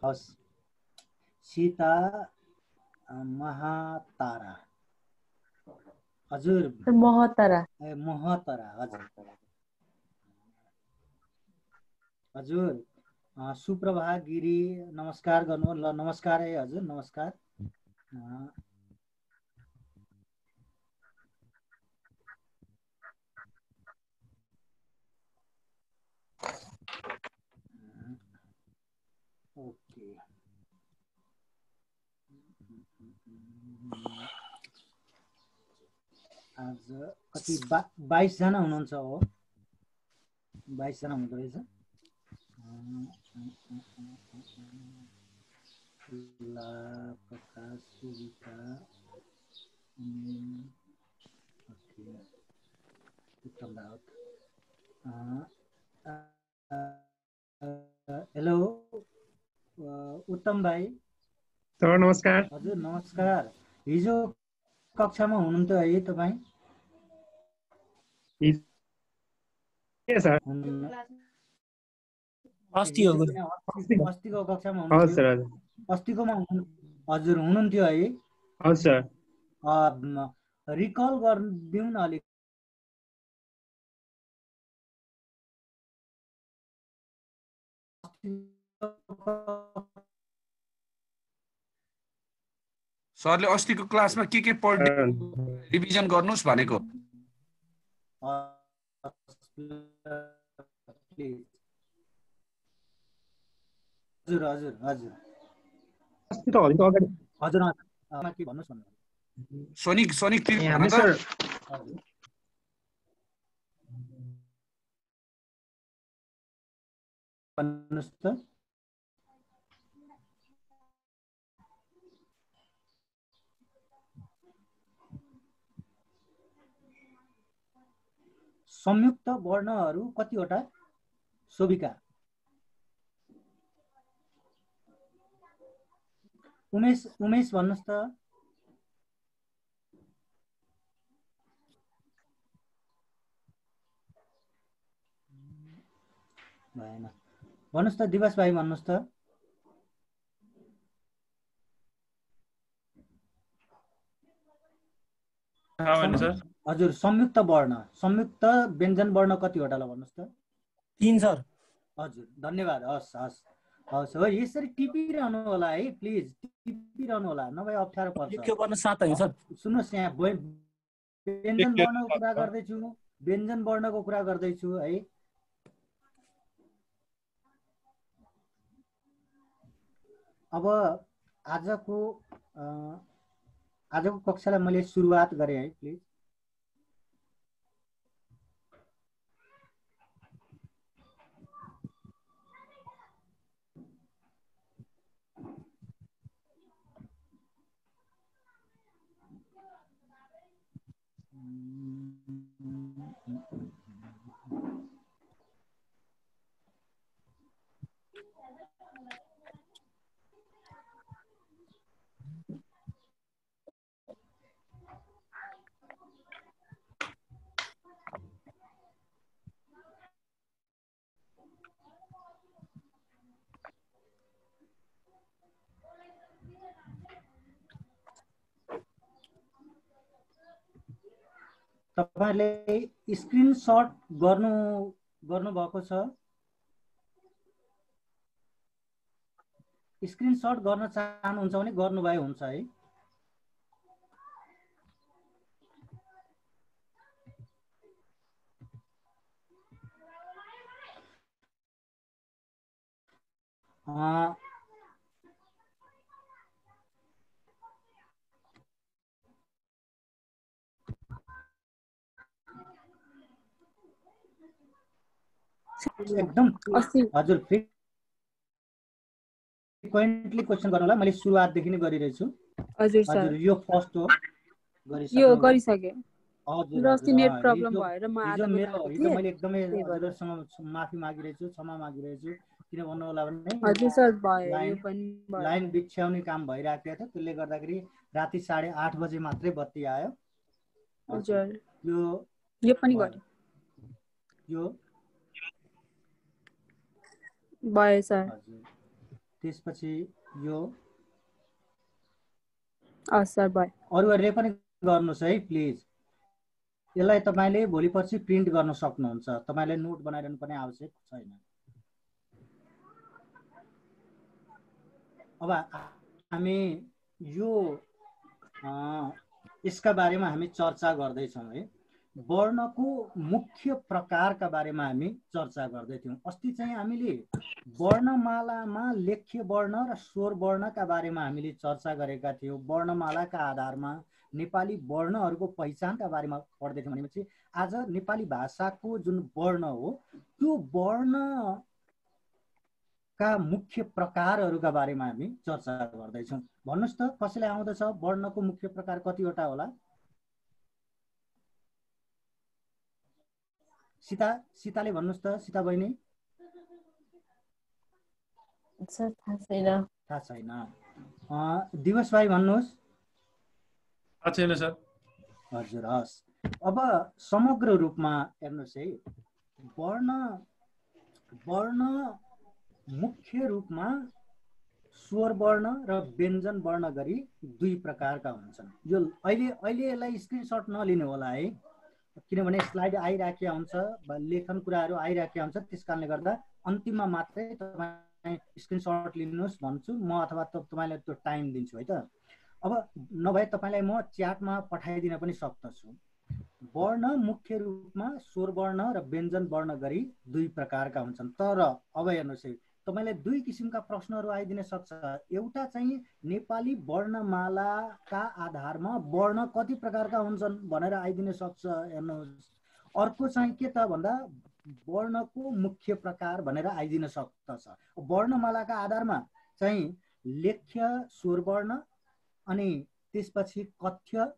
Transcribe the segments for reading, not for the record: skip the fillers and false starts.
हस् सीता महातारा हजुर महतरा महतरा हजुर हजुर सुप्रभा गिरी नमस्कार गर्नु ल नमस्कार है हजुर नमस्कार ओके आज कति 22 जना हुनुहुन्छ हो 22 जना हुँदो रहेछ प्रकाश सुविता उत्तम राउत हेलो उत्तम भाइ सर नमस्कार हजुर नमस्कार हिजो कक्षामा हुनुहुन्थ्यो है तपाईँ सर अस्तिको कक्षामा हुनुहुन्थ्यो अस्तिकोमा हजुर हुनुहुन्थ्यो है हजुर सर रिकल गरिदिउँ न अलिक सरले अस्तिको क्लासमा के पढ्नु रिभिजन गर्नुस् भनेको हजुर हजुर हजुर अस्ति त हल्का अगाडि हजुर के भन्नुस् भन्नु सोनिक हामी सर भन्नुस् त संयुक्त वर्णहरू कतिवटा शोभिका उमेश भन्नुस् त भएन भन्नुस् त दिवस भाइ भन्नुस् त हजुर संयुक्त व्यञ्जन वर्ण कतिवटा ल भन्नुस् त 3 सर हजुर धन्यवाद हस् हस् हस् हो यसरी टिपिरहनु होला है प्लिज टिपिरहनु होला नभए अप्ठ्यारो पर्छ के गर्न 7 है सर सुन्नुस् यहाँ व्यञ्जन वर्णको कुरा गर्दैछु व्यञ्जन वर्णको कुरा गर्दैछु है अब आजको कक्षालाई मैले सुरुवात गरेँ है प्लिज तपाईहरुले स्क्रिनशट गर्नु भएको छ स्क्रिनशट गर्न चाहनुहुन्छ भने गर्नुभए हुन्छ है एकदम हजुर फ्रिक्वेन्टली क्वेशन गर्नुलाई मैले सुरुवातदेखि नै गरिरहेछु हजुर यो फर्स्ट हो गरिसके हजुर अस्ति नेट प्रब्लम भएर म आधा हिजो मैले एकदमै हजुरहरुसँग माफी मागिरहेछु क्षमा मागिरहेछु किन भन्नु होला भने हजुर सर भयो यो पनि लाइन बिछ्याउने काम भइरहेको थियो त्यसले गर्दाखेरि राति 8:30 बजे मात्रै बत्ती आयो हजुर यो पनि गर्यो यो भयो सर त्यसपछि यो सर भयो। अरूहरूले पनि गर्नुहोस् है प्लिज। यसलाई तपाईँले भोलि पर्सि प्रिन्ट गर्न सक्नुहुन्छ, तपाईँले नोट बनाइरहनु पनि आवश्यक छैन। अब हामी यो यसका बारेमा हामी चर्चा गर्दैछौँ है। वर्णको मुख्य प्रकारका बारेमा हामी चर्चा गर्दै थियौँ। अस्ति चाहिँ हामीले वर्णमालामा लेख्य वर्ण र स्वर वर्णका बारेमा हामीले चर्चा गरेका थियौँ। वर्णमालाका आधारमा नेपाली वर्णहरूको पहिचानका बारेमा पढ्दै थियौँ भनेपछि आज नेपाली भाषाको जुन वर्ण हो त्यो वर्णका मुख्य प्रकारहरूका बारेमा हामी चर्चा गर्दैछौँ। भन्नुहोस् त कसैलाई आउँदछ वर्णको मुख्य प्रकार कतिवटा होला? सीताले भन्नुहोस् त, सीता बहिनी। सर थाहा छैन। थाहा छैन। दिवस भाइ भन्नुहोस्। थाहा छैन सर। हजुर, हस्। अब समग्र रूपमा हेर्नुहोस् है, वर्ण मुख्य रूपमा स्वर वर्ण र व्यञ्जन वर्ण गरी दुई प्रकारका हुन्छन्। यो अहिले यसलाई स्क्रिनसट नलिनु होला है, किनभने स्लाइड आइराखेको हुन्छ, लेखन कुराहरू आइराखेको हुन्छ। त्यस कारणले गर्दा अन्तिममा मात्रै तपाईँ स्क्रिनसट लिनुहोस् भन्छु म, अथवा तपाईँलाई त्यो टाइम दिन्छु है त। अब नभए तपाईँलाई म च्याटमा पठाइदिन पनि सक्दछु। वर्ण मुख्य रूपमा स्वर वर्ण र व्यञ्जन वर्ण गरी दुई प्रकारका हुन्छन्। तर अब हेर्नुहोस् है, तपाईँलाई दुई किसिमका प्रश्नहरू आइदिन सक्छ। एउटा चाहिँ नेपाली वर्णमालाका आधारमा वर्ण कति प्रकारका हुन्छन् भनेर आइदिन सक्छ, हेर्नुहोस्। अर्को चाहिँ के त भन्दा वर्णको मुख्य प्रकार भनेर आइदिन सक्दछ। वर्णमालाका आधारमा चाहिँ लेख्य स्वर वर्ण अनि त्यसपछि कथ्य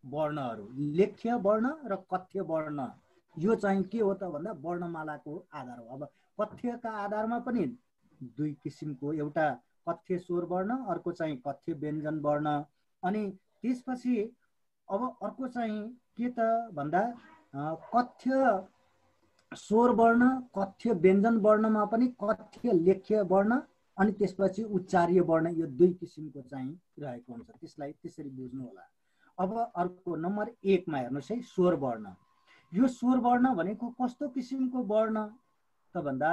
वर्णहरू, लेख्य वर्ण र कथ्य वर्ण, यो चाहिँ के हो त भन्दा वर्णमालाको आधार हो। अब कथ्यका आधारमा पनि दुई किसिमको, एउटा कथ्य स्वर वर्ण, अर्को चाहिँ कथ्य व्यञ्जन वर्ण। अनि त्यसपछि अब अर्को चाहिँ के त भन्दा कथ्य स्वर वर्ण, कथ्य व्यञ्जन वर्णमा पनि कथ्य लेख्य वर्ण अनि त्यसपछि उच्चार्य वर्ण, यो दुई किसिमको चाहिँ रहेको हुन्छ। त्यसलाई त्यसरी बुझ्नु होला। अब अर्को नम्बर 1 मा हेर्नुहोस् है, स्वर वर्ण। यो स्वर वर्ण भनेको कस्तो किसिमको वर्ण त भन्दा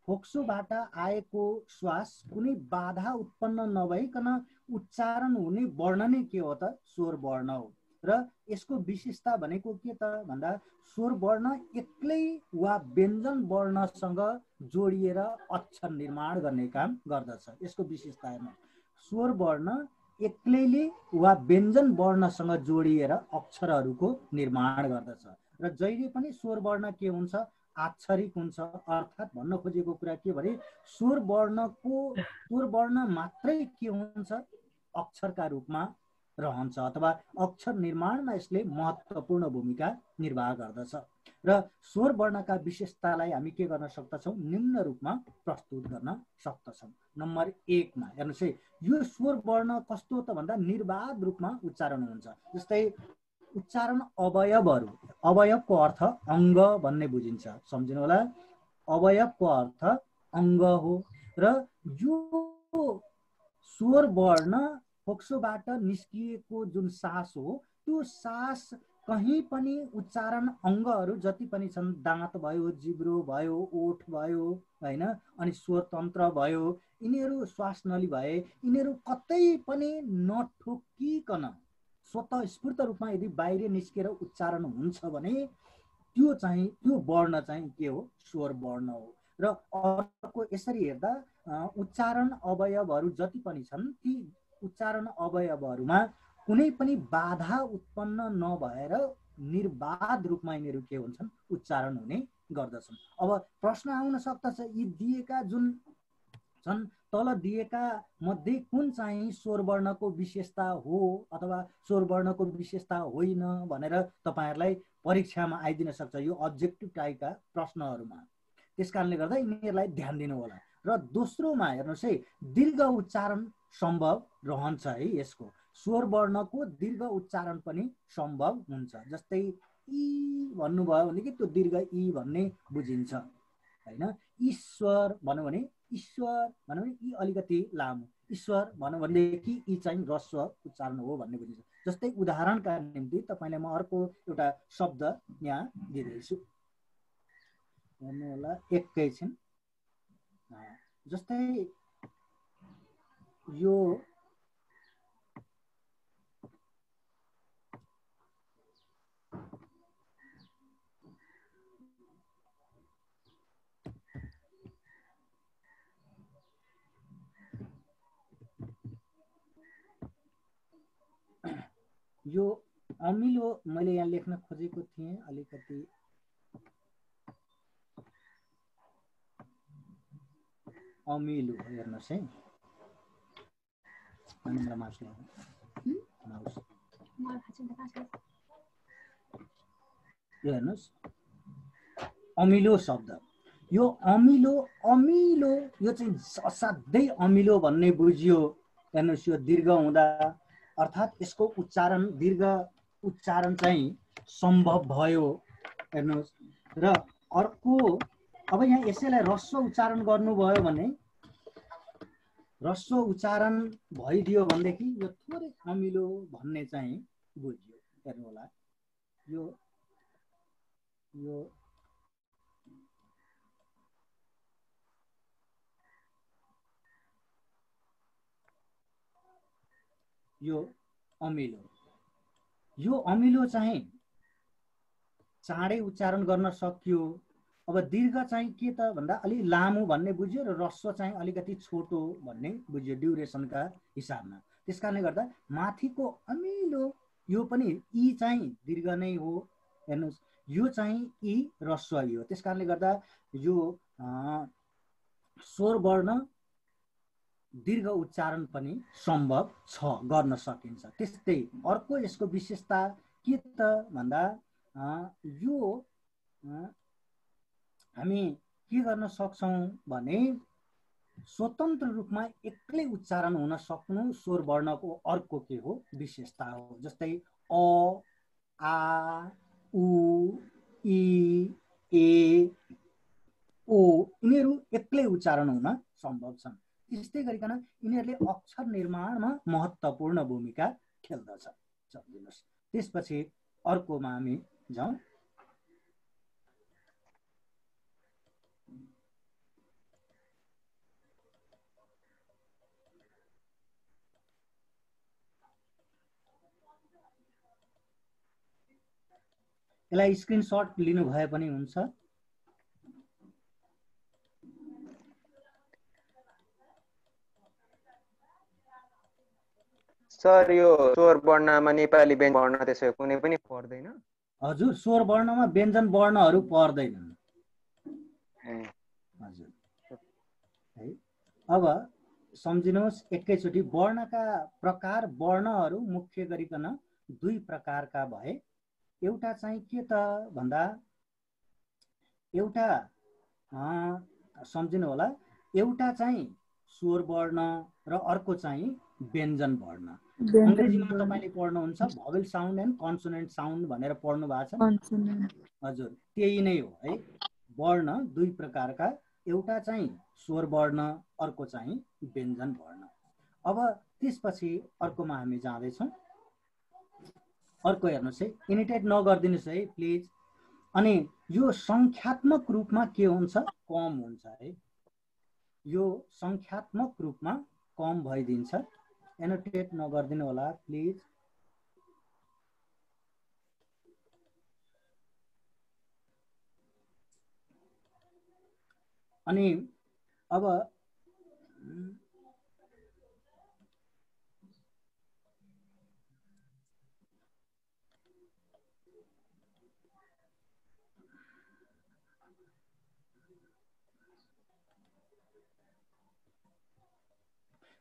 फोक्सोबाट आएको श्वास कुनै बाधा उत्पन्न नभइकन उच्चारण हुने वर्ण नै के हो त स्वर वर्ण हो। र यसको विशेषता भनेको के त भन्दा स्वर वर्ण एक्लै वा व्यञ्जन वर्णसँग जोडिएर अक्षर निर्माण गर्ने काम गर्दछ। यसको विशेषता हेर्नु, स्वर वर्ण एक्लैले वा व्यञ्जन वर्णसँग जोडिएर अक्षरहरूको निर्माण गर्दछ। र जहिले पनि स्वर वर्ण के हुन्छ, आक्षरिक हुन्छ। अर्थात् भन्न खोजेको कुरा के भने स्वर वर्ण मात्रै के हुन्छ, अक्षरका रूपमा रहन्छ अथवा अक्षर निर्माणमा यसले महत्त्वपूर्ण भूमिका निर्वाह गर्दछ। र स्वर वर्णका विशेषतालाई हामी के गर्न सक्दछौँ, निम्न रूपमा प्रस्तुत गर्न सक्दछौँ। नम्बर 1 मा हेर्नुहोस् है, यो स्वर वर्ण कस्तो त भन्दा निर्वाध रूपमा उच्चारण हुन्छ। जस्तै उच्चारण अवयवहरू, अवयवको अर्थ अङ्ग भन्ने बुझिन्छ, सम्झिनु होला। अवयवको अर्थ अङ्ग हो। र यो स्वर वर्ण फोक्सोबाट निस्किएको जुन सास हो, त्यो सास कहीँ पनि उच्चारण अङ्गहरू जति पनि छन्, दाँत भयो, जिब्रो भयो, ओठ भयो हैन, अनि स्वरतन्त्र भयो, यिनीहरू श्वास नली भए यिनीहरू कतै पनि नठोकिकन स्वतः स्फूर्त रूपमा यदि बाहिर निस्केर उच्चारण हुन्छ भने त्यो वर्ण चाहिँ के हो, स्वर वर्ण हो। र अर्को यसरी हेर्दा उच्चारण अवयवहरू जति पनि छन् ती उच्चारण अवयवहरूमा कुनै पनि बाधा उत्पन्न नभएर निर्बाध रूपमा यिनीहरू के हुन्छन्, उच्चारण हुने गर्दछन्। अब प्रश्न आउन सक्दछ, यी दिएका जुन छन् तल दिएका मध्ये कुन चाहिँ स्वर वर्णको विशेषता हो अथवा स्वर वर्णको विशेषता होइन भनेर तपाईहरुलाई परीक्षामा आइदिन सक्छ, यो अब्जेक्टिभ टाइपका प्रश्नहरूमा। त्यसकारणले गर्दा यिनीहरूलाई ध्यान दिनु होला। र दोस्रोमा हेर्नुहोस् है, दीर्घ उच्चारण सम्भव रहन्छ है। यसको स्वर वर्णको दीर्घ उच्चारण पनि सम्भव हुन्छ। जस्तै ई भन्नुभयो भने कि त्यो दीर्घ ई भन्ने बुझिन्छ हैन। ईश्वर भन्नु भने ईश्वर भनौँ भने यी अलिकति लामो, ईश्वर भनौँ भनेदेखि यी चाहिँ ह्रस्व उच्चारण हो भन्ने बुझिन्छ। जस्तै उदाहरणका निम्ति तपाईँलाई म अर्को एउटा शब्द यहाँ दिँदैछु, हेर्नु होला एकैछिन। जस्तै यो यो अमिलो मैले यहाँ लेख्न खोजेको थिएँ, अलिकति अमिलो हेर्नुहोस् है, यो हेर्नुहोस् अमिलो शब्द, यो अमिलो अमिलो यो चाहिँ असाध्यै अमिलो भन्ने बुझियो। हेर्नुहोस् यो दीर्घ हुँदा अर्थात् यसको उच्चारण दीर्घ उच्चारण चाहिँ सम्भव भयो। हेर्नुहोस् र अर्को अब यहाँ यसैलाई ह्रस्व उच्चारण गर्नुभयो भने, ह्रस्व उच्चारण भइदियो भनेदेखि यो थोरै अमिलो भन्ने चाहिँ बुझ्यो। हेर्नु होला यो यो यो अमिलो, यो अमिलो चाहिँ चाँडै उच्चारण गर्न सकियो। अब दीर्घ चाहिँ के त भन्दा अलि लामो भन्ने बुझ्यो र ह्रस्व चाहिँ अलिकति छोटो भन्ने बुझ्यो ड्युरेसनका हिसाबमा। त्यसकारणले गर्दा माथिको अमिलो यो पनि ई चाहिँ दीर्घ नै हो। हेर्नुहोस् यो चाहिँ ई ह्रस्व हो। त्यसकारणले गर्दा यो स्वर वर्ण दीर्घ उच्चारण पनि सम्भव छ, गर्न सकिन्छ। त्यस्तै अर्को यसको विशेषता के त भन्दा यो हामी के गर्न सक्छौं भने स्वतन्त्र रूपमा एक्लै उच्चारण हुन सक्नु स्वर वर्णको अर्को के हो विशेषता हो। जस्तै अ, आ, उ, ई, ए, ओ यिनीहरू एक्लै उच्चारण हुन सम्भव छन्। त्यस्तै गरिकन यिनीहरूले अक्षर निर्माणमा महत्त्वपूर्ण भूमिका खेल्दछ। सम्झिनुहोस्। त्यसपछि अर्कोमा हामी जाउँ। यसलाई स्क्रिनशट लिनु भए पनि हुन्छ। सर यो स्वर वर्णमा नेपाली व्यञ्जन वर्ण त्यसो कुनै पनि पर्दैन? हजुर, स्वर वर्णमा व्यञ्जन वर्णहरू पर्दैनन्। हजुर है। अब सम्झिनुहोस् एकैचोटि, वर्णका प्रकार वर्णहरू मुख्य गरिकन दुई प्रकारका भए। एउटा चाहिँ के त भन्दा एउटा सम्झिनु होला, एउटा चाहिँ स्वर वर्ण र अर्को चाहिँ व्यञ्जन वर्ण। अंग्रेजीमा तपाईले पढ्नुहुन्छ vowel sound and consonant sound भनेर पढ्नु भएको छ। हजुर त्यही नै हो है। वर्ण दुई प्रकारका, एउटा चाहिँ स्वर वर्ण, अर्को चाहिँ व्यञ्जन वर्ण। अब त्यसपछि अर्कोमा हामी जाँदैछौँ। अर्को हेर्नुहोस् है, इनिटेट नगरिदिनुस् है प्लिज। अनि यो संख्यात्मक रूपमा के हुन्छ? कम हुन्छ है। यो संख्यात्मक रूपमा कम भइदिन्छ। एनोटेट नगरिदिनु होला प्लिज। अनि अब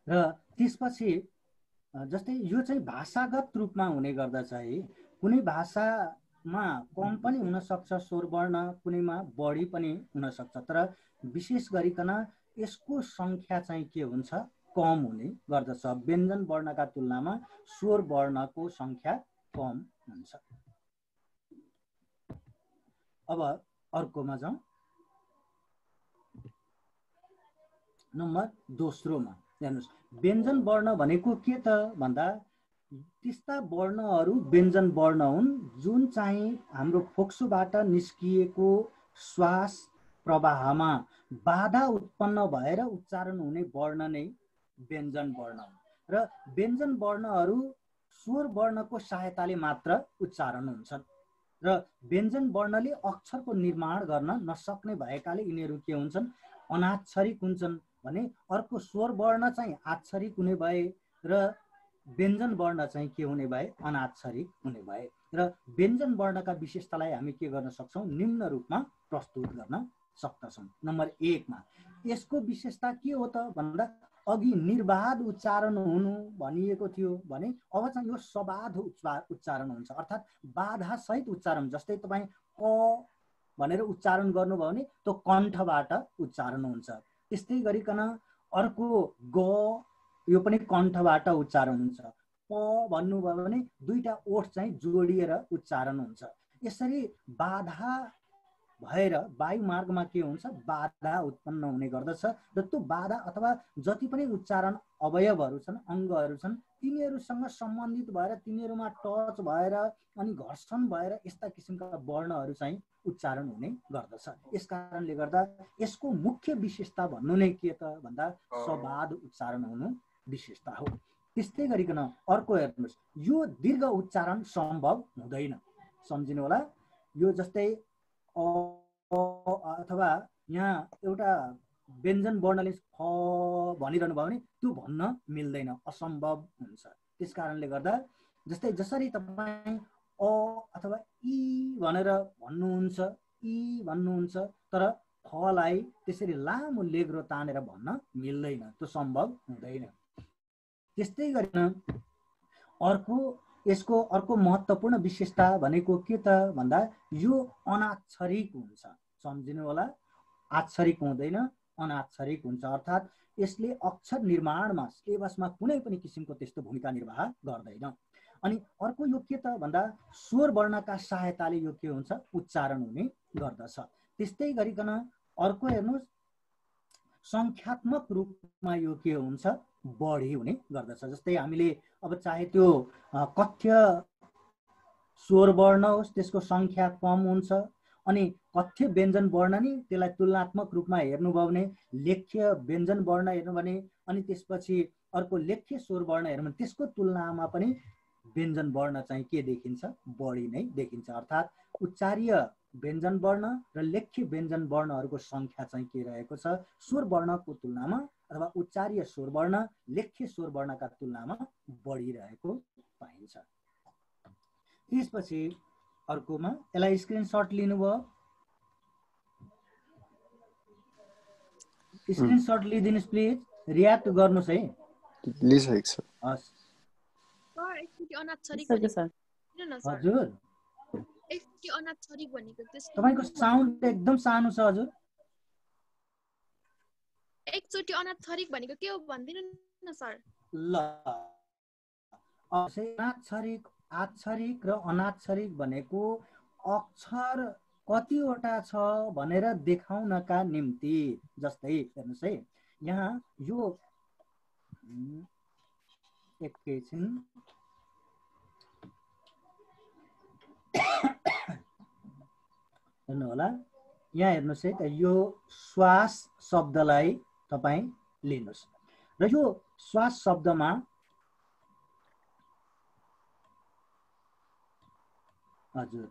र त्यसपछि जस्तै यो चाहिँ भाषागत रूपमा हुने गर्दछ है। कुनै भाषामा कम पनि हुन सक्छ स्वर वर्ण, कुनैमा बढी पनि हुन सक्छ, तर विशेष गरिकन यसको संख्या चाहिँ के हुन्छ? कम हुने गर्दछ। व्यञ्जन वर्णका तुलनामा स्वर वर्णको संख्या कम हुन्छ। अब अर्कोमा जाउँ। नम्बर दोस्रोमा हेर्नुहोस्, व्यञ्जन वर्ण भनेको के त भन्दा त्यस्ता वर्णहरू व्यञ्जन वर्ण हुन् जुन चाहिँ हाम्रो फोक्सोबाट निस्किएको श्वास प्रवाहमा बाधा उत्पन्न भएर उच्चारण हुने वर्ण नै व्यञ्जन वर्ण हुन्। र व्यञ्जन वर्णहरू स्वर वर्णको सहायताले मात्र उच्चारण हुन्छन् र व्यञ्जन वर्णले अक्षरको निर्माण गर्न नसक्ने भएकाले यिनीहरू के हुन्छन्, अनाक्षरिक हुन्छन् भने अर्को स्वर वर्ण चाहिँ आक्षरिक हुने भए र व्यञ्जन वर्ण चाहिँ के हुने भए, अनाक्षरिक हुने भए। र व्यञ्जन वर्णका विशेषतालाई हामी के गर्न सक्छौँ, निम्न रूपमा प्रस्तुत गर्न सक्दछौँ। नम्बर 1 मा यसको विशेषता के हो त भन्दा अघि निर्बाध उच्चारण हुनु भनिएको थियो भने अब चाहिँ यो सबाध उच्चारण हुन्छ, अर्थात् बाधा सहित उच्चारण। जस्तै तपाईँ क भनेर उच्चारण गर्नुभयो भने त्यो कण्ठबाट उच्चारण हुन्छ। त्यस्तै गरिकन अर्को ग यो पनि कण्ठबाट उच्चारण हुन्छ। प भन्नुभयो भने दुईटा ओठ चाहिँ जोडिएर उच्चारण हुन्छ। यसरी बाधा भएर वायु मार्गमा के हुन्छ, बाधा उत्पन्न हुने गर्दछ र त्यो बाधा अथवा जति पनि उच्चारण अवयवहरू छन्, अङ्गहरू छन्, तिनीहरूसँग सम्बन्धित भएर तिनीहरूमा टच भएर अनि घर्षण भएर यस्ता किसिमका वर्णहरू चाहिँ उच्चारण हुने गर्दछ। यस कारणले गर्दा यसको मुख्य विशेषता भन्नु नै के त भन्दा सबाध उच्चारण हुनु विशेषता हो। त्यस्तै गरिकन अर्को हेर्नुहोस्, यो दीर्घ उच्चारण सम्भव हुँदैन। सम्झिनु होला, यो जस्तै अथवा यहाँ एउटा व्यञ्जन वर्णले फ भनिरहनु भयो भने त्यो भन्न मिल्दैन, असम्भव हुन्छ। त्यस कारणले गर्दा जस्तै जसरी तपाईँ अ अथवा इ भनेर भन्नुहुन्छ, इ भन्नुहुन्छ, तर फलाई त्यसरी लामो लेग्रो तानेर भन्न मिल्दैन, त्यो सम्भव हुँदैन। त्यस्तै गरिकन यसको अर्को महत्त्वपूर्ण विशेषता भनेको के त भन्दा यो अनाक्षरिक हुन्छ। सम्झिनु होला, आक्षरिक हुँदैन, अनाक्षरिक हुन्छ। अर्थात् यसले अक्षर निर्माणमा सिलेबसमा कुनै पनि किसिमको त्यस्तो भूमिका निर्वाह गर्दैन। अनि अर्को यो के त भन्दा स्वर वर्णका सहायताले यो के हुन्छ, उच्चारण हुने गर्दछ। त्यस्तै गरिकन अर्को हेर्नुहोस्, सङ्ख्यात्मक रूपमा यो के हुन्छ, बढी हुने गर्दछ। जस्तै हामीले अब चाहे त्यो कथ्य स्वर वर्ण होस् त्यसको सङ्ख्या कम हुन्छ, अनि कथ्य व्यञ्जन वर्ण नि त्यसलाई तुलनात्मक रूपमा हेर्नुभयो भने लेख्य व्यञ्जन वर्ण हेर्नु भने अनि त्यसपछि अर्को लेख्य स्वर वर्ण हेर्नु भने त्यसको तुलनामा पनि व्यञ्जन वर्ण चाहिँ के देखिन्छ, बढी नै देखिन्छ। अर्थात् उच्चार्य व्यञ्जन वर्ण र लेख्य व्यञ्जन वर्णहरूको सङ्ख्या चाहिँ के रहेको छ, स्वर वर्णको तुलनामा अथवा उच्चार्य स्वर वर्ण लेख्य स्वर वर्णका तुलनामा बढिरहेको पाइन्छ। त्यसपछि अर्कोमा यसलाई स्क्रिनसट लिनुभयो, स्क्रिनसट लिदिनुहोस् प्लिज, रियाक्ट गर्नुहोस् है। लिइसकेको छ। हस् हजुर, तपाईँको साउन्ड एकदम सानो छ हजुर। एकचोटि अनाक्षरिक भनेको के हो भनिदिनु न सर। ल अनाक्षरिक, आक्षरिक र अनाक्षरिक भनेको अक्षर कतिवटा छ भनेर देखाउनका निम्ति। जस्तै हेर्नुहोस् है, यहाँ यो एकैछिन हेर्नु होला, यहाँ हेर्नुहोस् है त, यो श्वास शब्दलाई तपाईँ लिनुहोस् र यो श्वास शब्दमा हजुर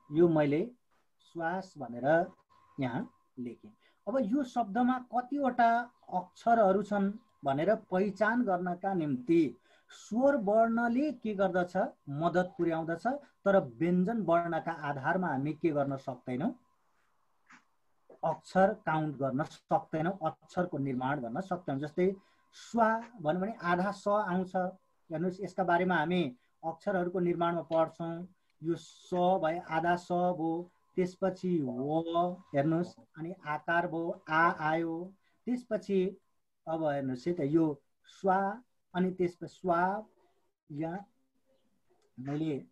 यो मैले श्वास भनेर यहाँ लेखेँ। अब यो शब्दमा कतिवटा अक्षरहरू छन् भनेर पहिचान गर्नका निम्ति स्वर वर्णले के गर्दछ, मद्दत पुर्याउँदछ, तर व्यञ्जन वर्णका आधारमा हामी के गर्न सक्दैनौँ, अक्षर काउन्ट गर्न सक्दैनौँ, अक्षरको निर्माण गर्न सक्दैनौँ। जस्तै स्वा भन्यो भने आधा स आउँछ। हेर्नुहोस्, यसका बारेमा हामी अक्षरहरूको निर्माणमा पढ्छौँ। यो स भए आधा स भयो, त्यसपछि व हेर्नुहोस्, अनि आकार भयो, आ आयो, त्यसपछि अब हेर्नुहोस् है त यो स्वा, अनि त्यसपछि स्वा, यहाँ मैले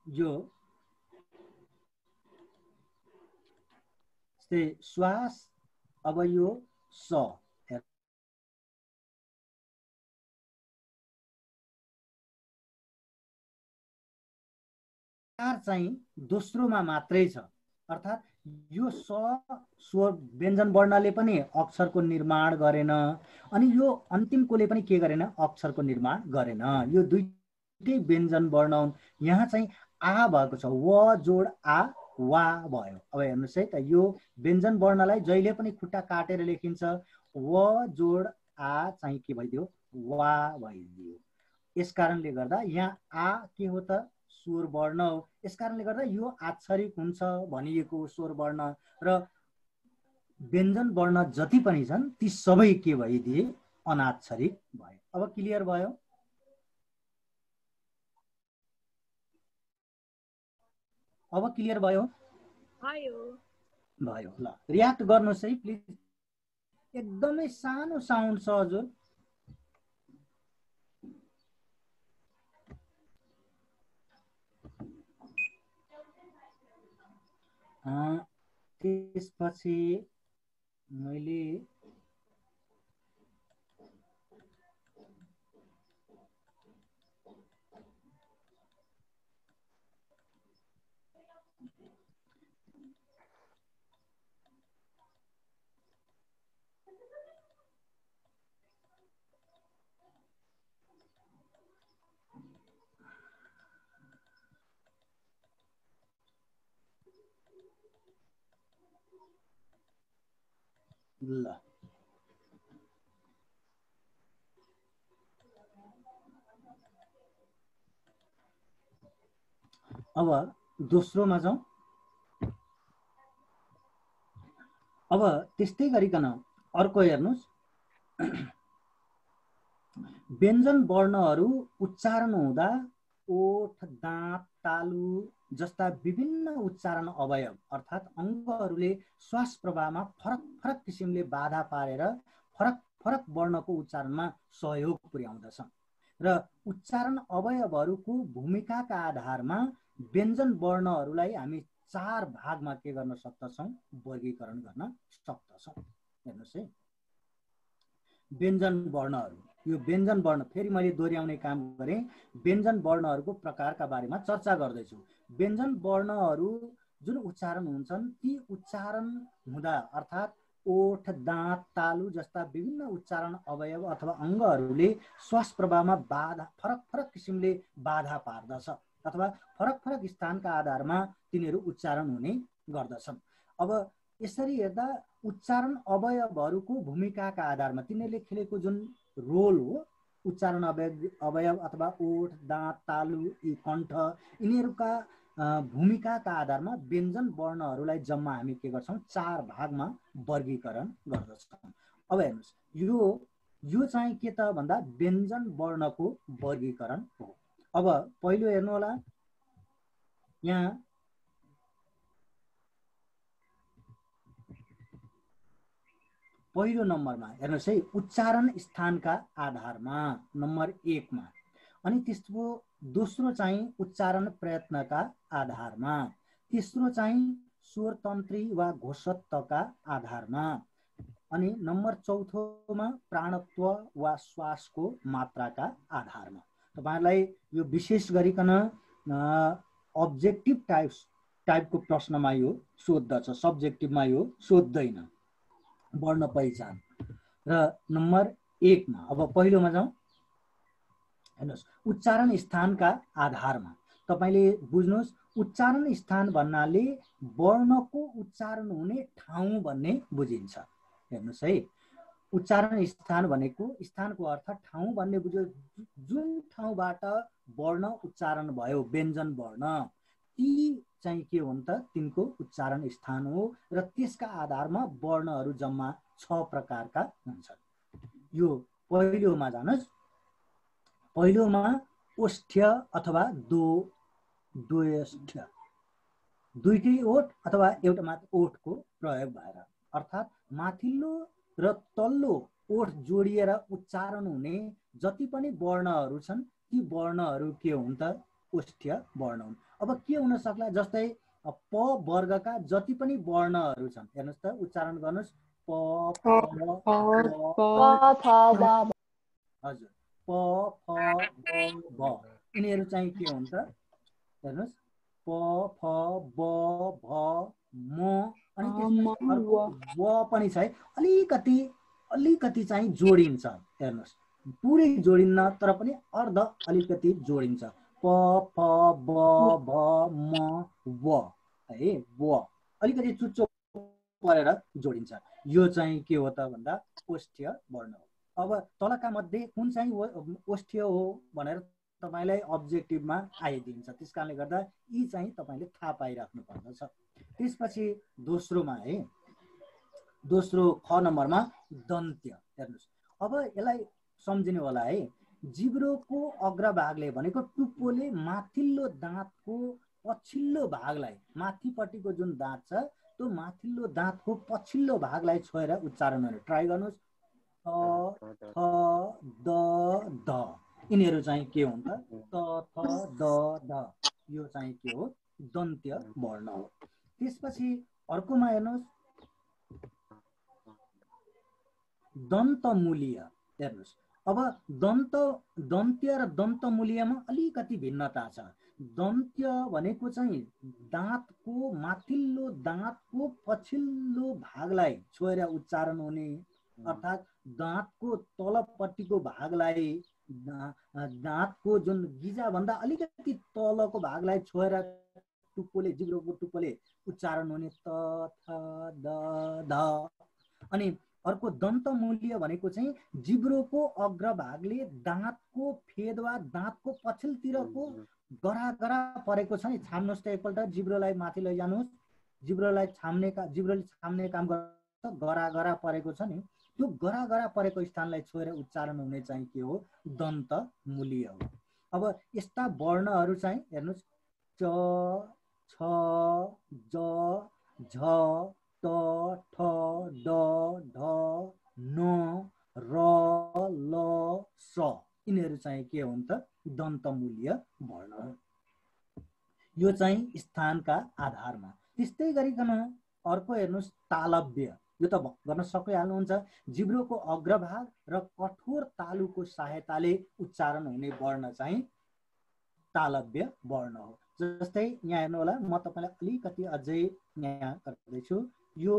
यो जस्तै श्वास, अब यो स चाहिँ दोस्रोमा मात्रै छ, अर्थात् यो स स्वर व्यञ्जन वर्णले पनि अक्षरको निर्माण गरेन अनि यो अन्तिमकोले पनि के गरेन, अक्षरको निर्माण गरेन। यो दुईटै व्यञ्जन वर्ण हुन्। यहाँ चाहिँ आ भएको छ, व जोड आ वा भयो। अब हेर्नुहोस् है त, यो व्यञ्जन वर्णलाई जहिले पनि खुट्टा काटेर लेखिन्छ, व जोड आ चाहिँ के भइदियो, वा भइदियो। यस कारणले गर्दा यहाँ आ के हो त, स्वर वर्ण हो। यस कारणले गर्दा यो आक्षरिक हुन्छ भनिएको स्वर वर्ण र व्यञ्जन वर्ण जति पनि छन् ती सबै के भइदिए, अनाक्षरिक भयो। अब क्लियर भयो? अब क्लियर भयो? भयो। ल रियाक्ट गर्नुहोस् है प्लिज। एकदमै सानो साउन्ड छ हजुर। त्यसपछि मैले ल अब दोस्रोमा जाउँ। अब त्यस्तै गरिकन अर्को हेर्नुहोस्, व्यञ्जन वर्णहरू उच्चारण हुँदा ओठ, दाँत, तालु जस्ता विभिन्न उच्चारण अवयव अर्थात् अङ्गहरूले श्वास प्रवाहमा फरक फरक किसिमले बाधा पारेर फरक फरक वर्णको उच्चारणमा सहयोग पुर्याउँदछ र उच्चारण अवयवहरूको भूमिकाका आधारमा व्यञ्जन वर्णहरूलाई हामी 4 भागमा के गर्न सक्दछौँ, वर्गीकरण गर्न सक्दछौँ। हेर्नुहोस् है, व्यञ्जन वर्णहरू, यो व्यञ्जन वर्ण फेरि मैले दोहोऱ्याउने काम गरेँ। व्यञ्जन वर्णहरूको प्रकारका बारेमा चर्चा गर्दैछु। व्यञ्जन वर्णहरू जुन उच्चारण हुन्छन् ती उच्चारण हुँदा अर्थात् ओठ, दाँत, तालु जस्ता विभिन्न उच्चारण अवयव अथवा अङ्गहरूले श्वास प्रवाहमा बाधा फरक फरक किसिमले बाधा पार्दछ अथवा फरक फरक स्थानका आधारमा तिनीहरू उच्चारण हुने गर्दछन्। अब यसरी हेर्दा उच्चारण अवयवहरूको भूमिकाका आधारमा तिनीहरूले खेलेको जुन रोल हो, उच्चारण अवयव अथवा ओठ, दाँत, तालु, कण्ठ यिनीहरूका भूमिकाका आधारमा व्यञ्जन वर्णहरूलाई जम्मा हामी के गर्छौँ, 4 भागमा वर्गीकरण गर्दछौँ। अब हेर्नुहोस्, यो चाहिँ के त भन्दा व्यञ्जन वर्णको वर्गीकरण हो। अब पहिलो हेर्नु होला, यहाँ पहिलो नम्बरमा हेर्नुहोस् है, उच्चारण स्थानका आधारमा नम्बर 1 मा, अनि त्यसको दोस्रो चाहिँ उच्चारण प्रयत्नका आधारमा, तेस्रो चाहिँ स्वरतन्त्री वा घोषत्वका आधारमा, अनि नम्बर 4 मा प्राणत्व वा श्वासको मात्राका आधारमा। तपाईहरुलाई यो विशेष गरिकन अब्जेक्टिभ टाइपको प्रश्नमा यो सोध्दछ, सब्जेक्टिभमा यो सोध्दैन। वर्ण पहिचान र नम्बर 1 मा अब पहिलोमा जाउँ। हेर्नुहोस्, उच्चारण स्थानका आधारमा तपाईले बुझ्नुहोस्, उच्चारण स्थान भन्नाले वर्णको उच्चारण हुने ठाउँ भन्ने बुझिन्छ। हेर्नुहोस् है, उच्चारण स्थान भनेको स्थानको अर्थ ठाउँ भन्ने बुझ्यो। जुन ठाउँबाट वर्ण उच्चारण भयो, व्यञ्जन वर्ण, ती चाहिँ के हुन् त, तिनको उच्चारण स्थान हो र त्यसका आधारमा वर्णहरू जम्मा 6 प्रकारका हुन्छन्। यो पहिलोमा जानुस्। पहिलोमा ओष्ठ्य अथवा द्वयष्ठ्य, दुईटै ओठ अथवा एउटा मात्र ओठको प्रयोग भएर, अर्थात् माथिल्लो र तल्लो ओठ जोडिएर उच्चारण हुने जति पनि वर्णहरू छन् ती वर्णहरू के हुन् त, ओष्ठ्य वर्ण हुन्। अब के हुन सक्ला, जस्तै प वर्गका जति पनि वर्णहरू छन् हेर्नुस् त उच्चारण गर्नुस् प फ हजुर प फ ब यिनीहरू चाहिँ के हुन्छ हेर्नुस् प फ ब भ म अनि त्यसपछि अर्को व पनि छ है अलिकति चाहिँ जोडिन्छ हेर्नुस् पुरै जोडिन्न तर पनि अर्ध अलिकति जोडिन्छ प फ ब भ म व है व अलिकति चुच्चो परेर जोडिन्छ यो चाहिँ के हो त भन्दा ओष्ठ्य वर्ण हो अब तलका मध्ये कुन चाहिँ ओष्ठ्य हो भनेर तपाईलाई अब्जेक्टिभमा आइदिन्छ त्यसकारणले गर्दा यी चाहिँ तपाईले थाहा पाइराख्नु पर्दछ त्यसपछि दोस्रोमा है दोस्रो ख नम्बरमा दन्त्य हेर्नुस् अब यसलाई सम्झिनु होला है जिब्रोको अग्रभागले भनेको टुप्पोले माथिल्लो दाँतको पछिल्लो भागलाई माथिपट्टिको जुन दाँत छ त्यो माथिल्लो दाँतको पछिल्लो भागलाई छोएर उच्चारण गर्ने ट्राई गर्नुस् थ द ध यिनीहरू चाहिँ के हुन्छ त थ द ध यो चाहिँ के हो दन्त्य वर्ण हो त्यसपछि अर्कोमा हेर्नुस् दन्तमूलीय हेर्नुस् अब दन्त्य र दन्तमूलीयमा अलिकति भिन्नता छ दन्त्य भनेको चाहिँ दाँतको माथिल्लो दाँतको पछिल्लो भागलाई छोएर उच्चारण हुने अर्थात् दाँतको तलपट्टिको भागलाई दाँतको जुन गिजा भन्दा अलिकति तलको भागलाई छोएर टुप्पोले जिब्रोको टुप्पोले उच्चारण हुने त थ द ध अनि अर्को दन्तमूल्य भनेको चाहिँ जिब्रोको अग्रभागले दाँतको फेद वा दाँतको पछिल्लोतिरको गरा परेको छ नि छाम्नुस् त एकपल्ट जिब्रोलाई माथि लैजानुस् जिब्रोले छाम्ने काम गर्छ गरा परेको छ नि त्यो गरा परेको स्थानलाई छोएर उच्चारण हुने चाहिँ के हो दन्तमूल्य हो अब यस्ता वर्णहरू चाहिँ हेर्नुस् च छ ज झ त ठ ड ढ न र ल स यिनीहरू चाहिँ के हुन् त दन्तमूल्य वर्ण हो यो चाहिँ स्थानका आधारमा त्यस्तै गरिकन अर्को हेर्नुस् तालव्य यो त गर्न सकिहाल्नुहुन्छ जिब्रोको अग्रभाग र कठोर तालुको सहायताले उच्चारण हुने वर्ण चाहिँ तालव्य वर्ण हो जस्तै यहाँ हेर्नु होला म तपाईलाई अलिकति अझै यहाँ गर्दैछु यो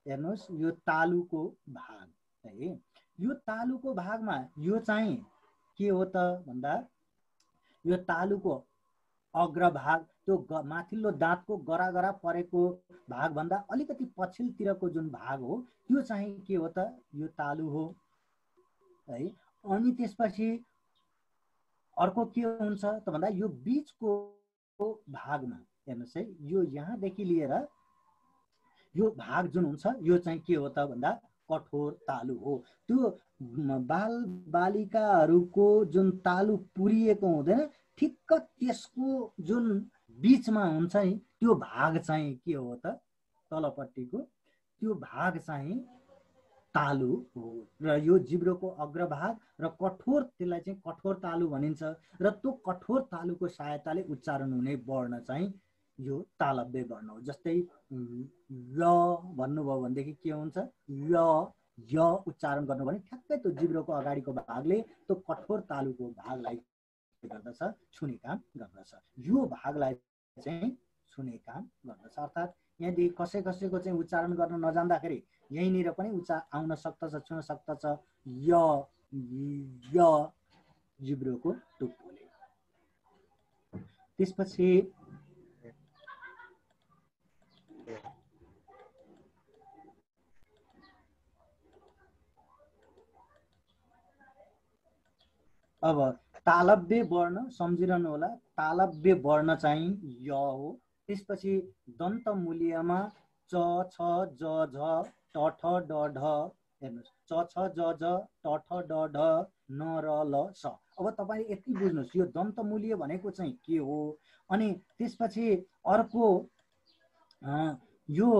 हेर्नुस् यो तालुको भाग है यो तालुको भागमा यो चाहिँ के हो त भन्दा यो तालुको अग्रभाग त्यो माथिल्लो दाँतको गरा परेको भाग भन्दा अलिकति पछिल्लोतिरको जुन भाग हो त्यो चाहिँ के हो त यो तालु हो है अनि त्यसपछि अर्को के हुन्छ त भन्दा यो बीचको भागमा हेर्नुस् है यो यहाँदेखि लिएर यो भाग जुन हुन्छ यो चाहिँ के हो त भन्दा कठोर तालु हो त्यो बाल बालिकाहरूको जुन तालु पुरिएको हुँदैन ठिक्क त्यसको जुन बीचमा हुन्छ नि त्यो भाग चाहिँ के हो त तलपट्टिको त्यो भाग चाहिँ तालु हो र यो जिब्रोको अग्रभाग र कठोर त्यसलाई चाहिँ कठोर तालु भनिन्छ र त्यो कठोर तालुको सहायताले उच्चारण हुने वर्ण चाहिँ यो तालव्य वर्ण हो जस्तै य भन्नुभयो भनेदेखि के हुन्छ य उच्चारण गर्नु भने ठ्याक्कै त्यो जिब्रोको अगाडिको भागले त्यो कठोर तालुको भागलाई गर्दछ छुने काम गर्दछ यो भागलाई चाहिँ छुने काम गर्दछ अर्थात् यदि कसैको चाहिँ उच्चारण गर्न नजान्दाखेरि यहीँनिर पनि आउन सक्दछ छुन सक्दछ य जिब्रोको टुप्पोले त्यसपछि अब तालव्य वर्ण सम्झिरहनु होला तालव्य वर्ण चाहिँ य हो त्यसपछि दन्तमूल्यमा च छ ज झ ट ठ ड ढ हेर्नुस् च छ ज झ ट ठ ड ढ न र ल स अब तपाईले यति बुझ्नुस् यो दन्तमूल्य भनेको चाहिँ के हो अनि त्यसपछि अर्को यो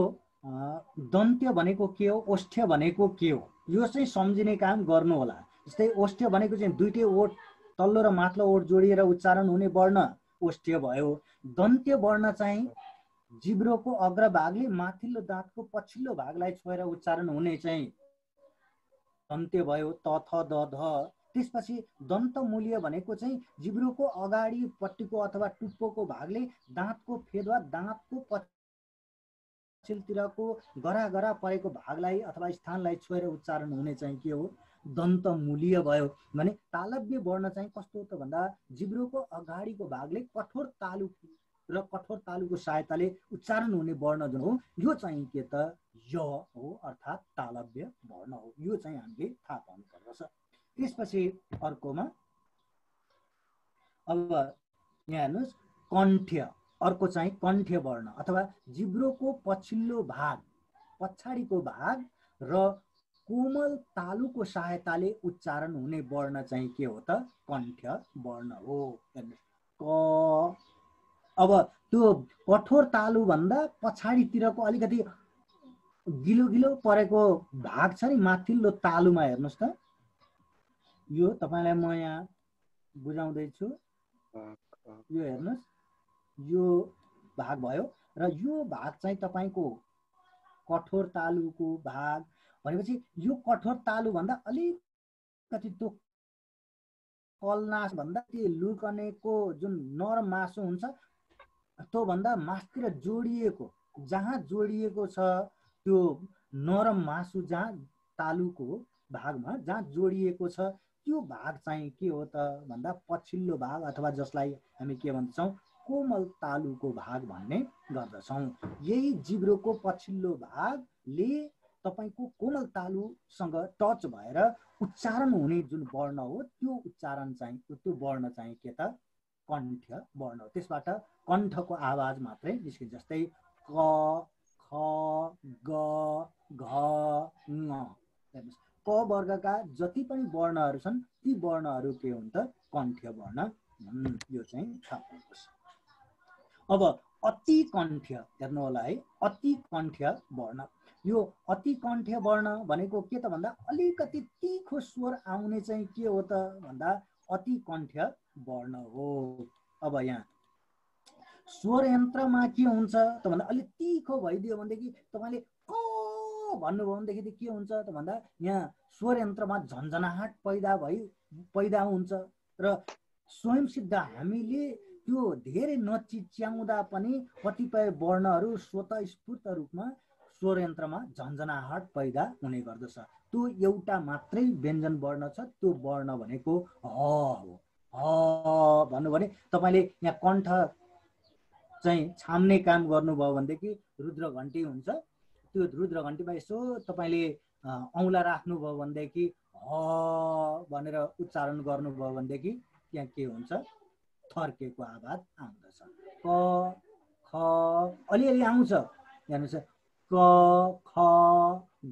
दन्त्य भनेको के हो ओष्ठ्य भनेको के हो यो चाहिँ सम्झिने काम गर्नु होला जस्तै ओष्ठ्य भनेको चाहिँ दुईटै ओठ तल्लो र माथिल्लो ओठ जोडिएर उच्चारण हुने वर्ण ओष्ठ्य भयो दन्त्य वर्ण चाहिँ जिब्रोको अग्रभागले माथिल्लो दाँतको पछिल्लो भागलाई छोएर उच्चारण हुने चाहिँ अन्त्य भयो त थ द ध। त्यसपछि दन्तमूल्य भनेको चाहिँ जिब्रोको अगाडिपट्टिको अथवा टुप्पोको भागले दाँतको फेद वा दाँतको पछिल्लोतिरको गरा गरा परेको भागलाई अथवा स्थानलाई छोएर उच्चारण हुने चाहिँ के हो दन्तमूल्य भयो। भने तालव्य वर्ण चाहिँ कस्तो हो त भन्दा जिब्रोको अगाडिको भागले कठोर तालु र कठोर तालुको सहायताले उच्चारण हुने वर्ण जुन हो यो चाहिँ के त य हो अर्थात् तालव्य वर्ण हो। यो चाहिँ हामीले थाहा पाउनु पर्दछ। त्यसपछि अर्कोमा अब यहाँ हेर्नुहोस् कण्ठ्य, अर्को चाहिँ कण्ठ्य वर्ण अथवा जिब्रोको पछिल्लो भाग पछाडिको भाग र कोमल तालुको सहायताले उच्चारण हुने वर्ण चाहिँ के हो त कण्ठ्य वर्ण हो। क अब त्यो कठोर तालु भन्दा पछाडितिरको अलिकति गिलो गिलो परेको भाग छ नि माथिल्लो तालुमा हेर्नुहोस् त, यो तपाईलाई म यहाँ बुझाउँदैछु। यो हेर्नुहोस् यो भाग भयो र यो भाग चाहिँ तपाईको कठोर तालुको भाग भनेपछि यो कठोर तालु भन्दा अलिकति त्यो कलनास भन्दा त्यो लुकनेको जुन नरम मासु हुन्छ त्यो भन्दा मासतिर जोडिएको जहाँ जोडिएको छ त्यो नरम मासु जहाँ तालुको भागमा जहाँ जोडिएको छ त्यो भाग चाहिँ के हो त भन्दा पछिल्लो भाग अथवा जसलाई हामी के भन्छौँ कोमल तालुको भाग भन्ने गर्दछौँ। यही जिब्रोको पछिल्लो भागले तपाईको कोमल तालुसँग टच भएर उच्चारण हुने जुन वर्ण हो त्यो उच्चारण चाहिँ त्यो वर्ण चाहिँ के त कण्ठ्य वर्ण हो। त्यसबाट कण्ठको आवाज मात्रै निस्किन्छ। जस्तै क ख ग घ ङ। क वर्गका जति पनि वर्णहरू छन् ती वर्णहरू के हुन् त कण्ठ्य वर्ण। यो चाहिँ थाहा पाउनुहोस्। अब अति कण्ठ्य हेर्नु होला है, अति कण्ठ्य वर्ण। यो अति कण्ठ्य वर्ण भनेको के त भन्दा अलिकति तीखो स्वर आउने चाहिँ के हो त भन्दा अति कण्ठ्य वर्ण हो। अब यहाँ स्वर यन्त्रमा के हुन्छ त भन्दा अलिक तीखो भइदियो भनेदेखि तपाईले क भन्नुभयो भनेदेखि के हुन्छ त भन्दा यहाँ स्वर यन्त्रमा झन्झनाहट पैदा हुन्छ र स्वयं सिद्ध हामीले त्यो धेरै नचिच्याउँदा पनि कतिपय वर्णहरू स्वतःस्फूर्त रूपमा स्वर यन्त्रमा झन्झनाहट पैदा हुने गर्दछ। त्यो एउटा मात्रै व्यञ्जन वर्ण छ, त्यो वर्ण भनेको ह हो। ह भन्नु भने तपाईले यहाँ कण्ठ चाहिँ छाम्ने काम गर्नुभयो भनेदेखि रुद्र घण्टी हुन्छ, त्यो रुद्र घण्टीमा यसो तपाईले औँला राख्नुभयो भनेदेखि ह भनेर उच्चारण गर्नुभयो भनेदेखि त्यहाँ के हुन्छ थर्केको आवाज आउँदछ। क ख अलिअलि आउँछ हेर्नुहोस् क ख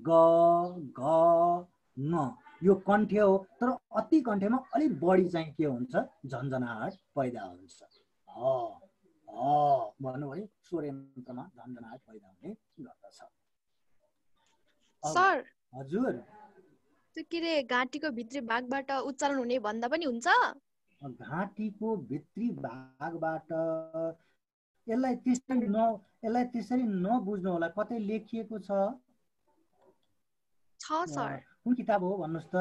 ग घ ङ यो कण्ठ्य हो तर अति कण्ठ्यमा अलिक बढी चाहिँ के हुन्छ झन्झनाहट पैदा हुन्छ। भन्नु भने स्वर यन्त्रमा झन्झनाहट पैदा हुने गर्दछ। सर हजुर त्यो के रे घाँटीको भित्री भागबाट उच्चारण हुने भन्दा पनि हुन्छ? घाँटीको भित्री भागबाट यसलाई त्यसरी नबुझ्नु होला, कतै लेखिएको छ सर। कुन किताब हो भन्नुहोस् त?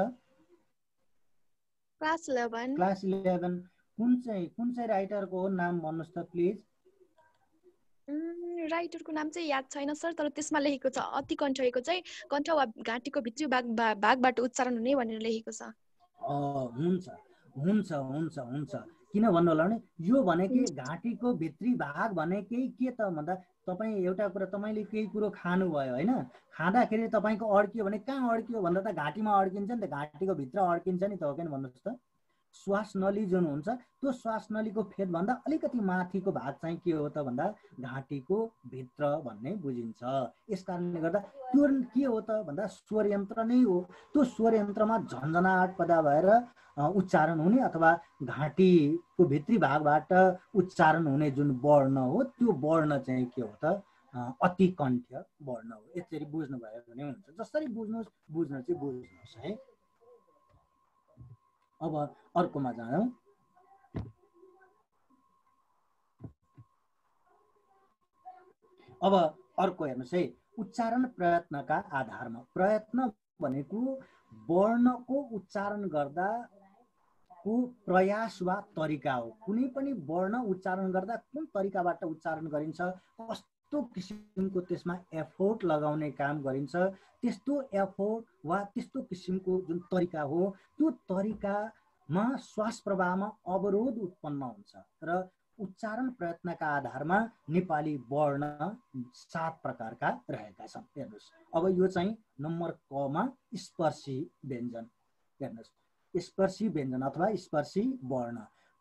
क्लास 11। क्लास 11 कुन चाहिँ राइटरको हो नाम भन्नुहोस् त प्लिज। राइटरको नाम चाहिँ याद छैन सर, तर त्यसमा लेखेको छ अति कण्ठ्यको चाहिँ कण्ठ वा घाँटीको भित्री भागबाट उच्चारण हुने भनेर लेखेको छ। हुन्छ हुन्छ हुन्छ हुन्छ किन भन्नु होला भने यो भनेकै घाँटीको भित्री भाग भनेकै के त भन्दा तपाईँ एउटा कुरा तपाईले केही कुरो खानुभयो हैन, खाँदाखेरि तपाईको अड्कियो भने कहाँ अड्कियो भन्दा त घाँटीमा अड्किन्छ नि त, घाँटीको भित्र अड्किन्छ नि त, हो कि भन्नुहोस् त। श्वास नली जुन हुन्छ त्यो श्वास नलीको फेदभन्दा अलिकति माथिको भाग चाहिँ के हो त भन्दा घाँटीको भित्र भन्ने बुझिन्छ। यस कारणले गर्दा त्यो के हो त भन्दा स्वर यन्त्र नै हो। त्यो स्वर यन्त्रमा झन्झनाहट पैदा भएर उच्चारण हुने अथवा घाँटीको भित्री भागबाट उच्चारण हुने जुन वर्ण हो त्यो वर्ण चाहिँ के हो त अति कण्ठ्य वर्ण हो। यसरी बुझ्नुभयो भने हुन्छ। जसरी बुझ्न चाहिँ बुझ्नुहोस् है। अब अर्कोमा जाउँ। अब अर्को हेर्नुहोस् है, उच्चारण प्रयत्नका आधारमा। प्रयत्न भनेको वर्णको उच्चारण गर्दा को प्रयास वा तरिका हो। कुनै पनि वर्ण उच्चारण गर्दा कुन तरिकाबाट उच्चारण गरिन्छ, कस्तो किसिमको त्यसमा एफोर्ट लगाउने काम गरिन्छ, त्यस्तो एफोर्ट वा त्यस्तो किसिमको जुन तरिका हो त्यो तरिकामा श्वास प्रवाहमा अवरोध उत्पन्न हुन्छ। र उच्चारण प्रयत्नका आधारमा नेपाली वर्ण 7 प्रकारका रहेका छन्। हेर्नुहोस्, अब यो चाहिँ नम्बर क मा स्पर्शी व्यञ्जन। हेर्नुहोस्, स्पर्शी व्यञ्जन अथवा स्पर्शी वर्ण।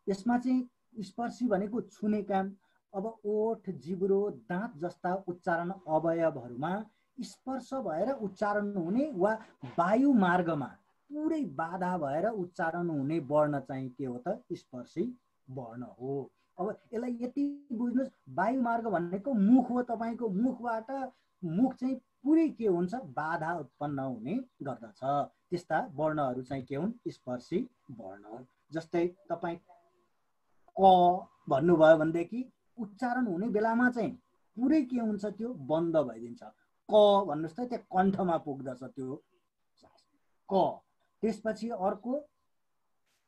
यसमा चाहिँ स्पर्शी भनेको छुने काम। अब ओठ, जिब्रो, दाँत जस्ता उच्चारण अवयवहरूमा स्पर्श भएर उच्चारण हुने वा वायु मार्गमा पुरै बाधा भएर उच्चारण हुने वर्ण चाहिँ के हो त? स्पर्शी वर्ण हो। अब यसलाई यति बुझ्नुहोस्, वायु मार्ग भनेको मुख हो। तपाईको मुखबाट मुख चाहिँ पुरै के हुन्छ? बाधा उत्पन्न हुने गर्दछ। त्यस्ता वर्णहरू चाहिँ के हुन्? स्पर्शी वर्ण हुन्। जस्तै तपाईँ क भन्नुभयो भनेदेखि उच्चारण हुने बेलामा चाहिँ पुरै के हुन्छ? त्यो बन्द भइदिन्छ। क भन्नुहोस् त, त्यहाँ कण्ठमा पुग्दछ त्यो क। त्यसपछि अर्को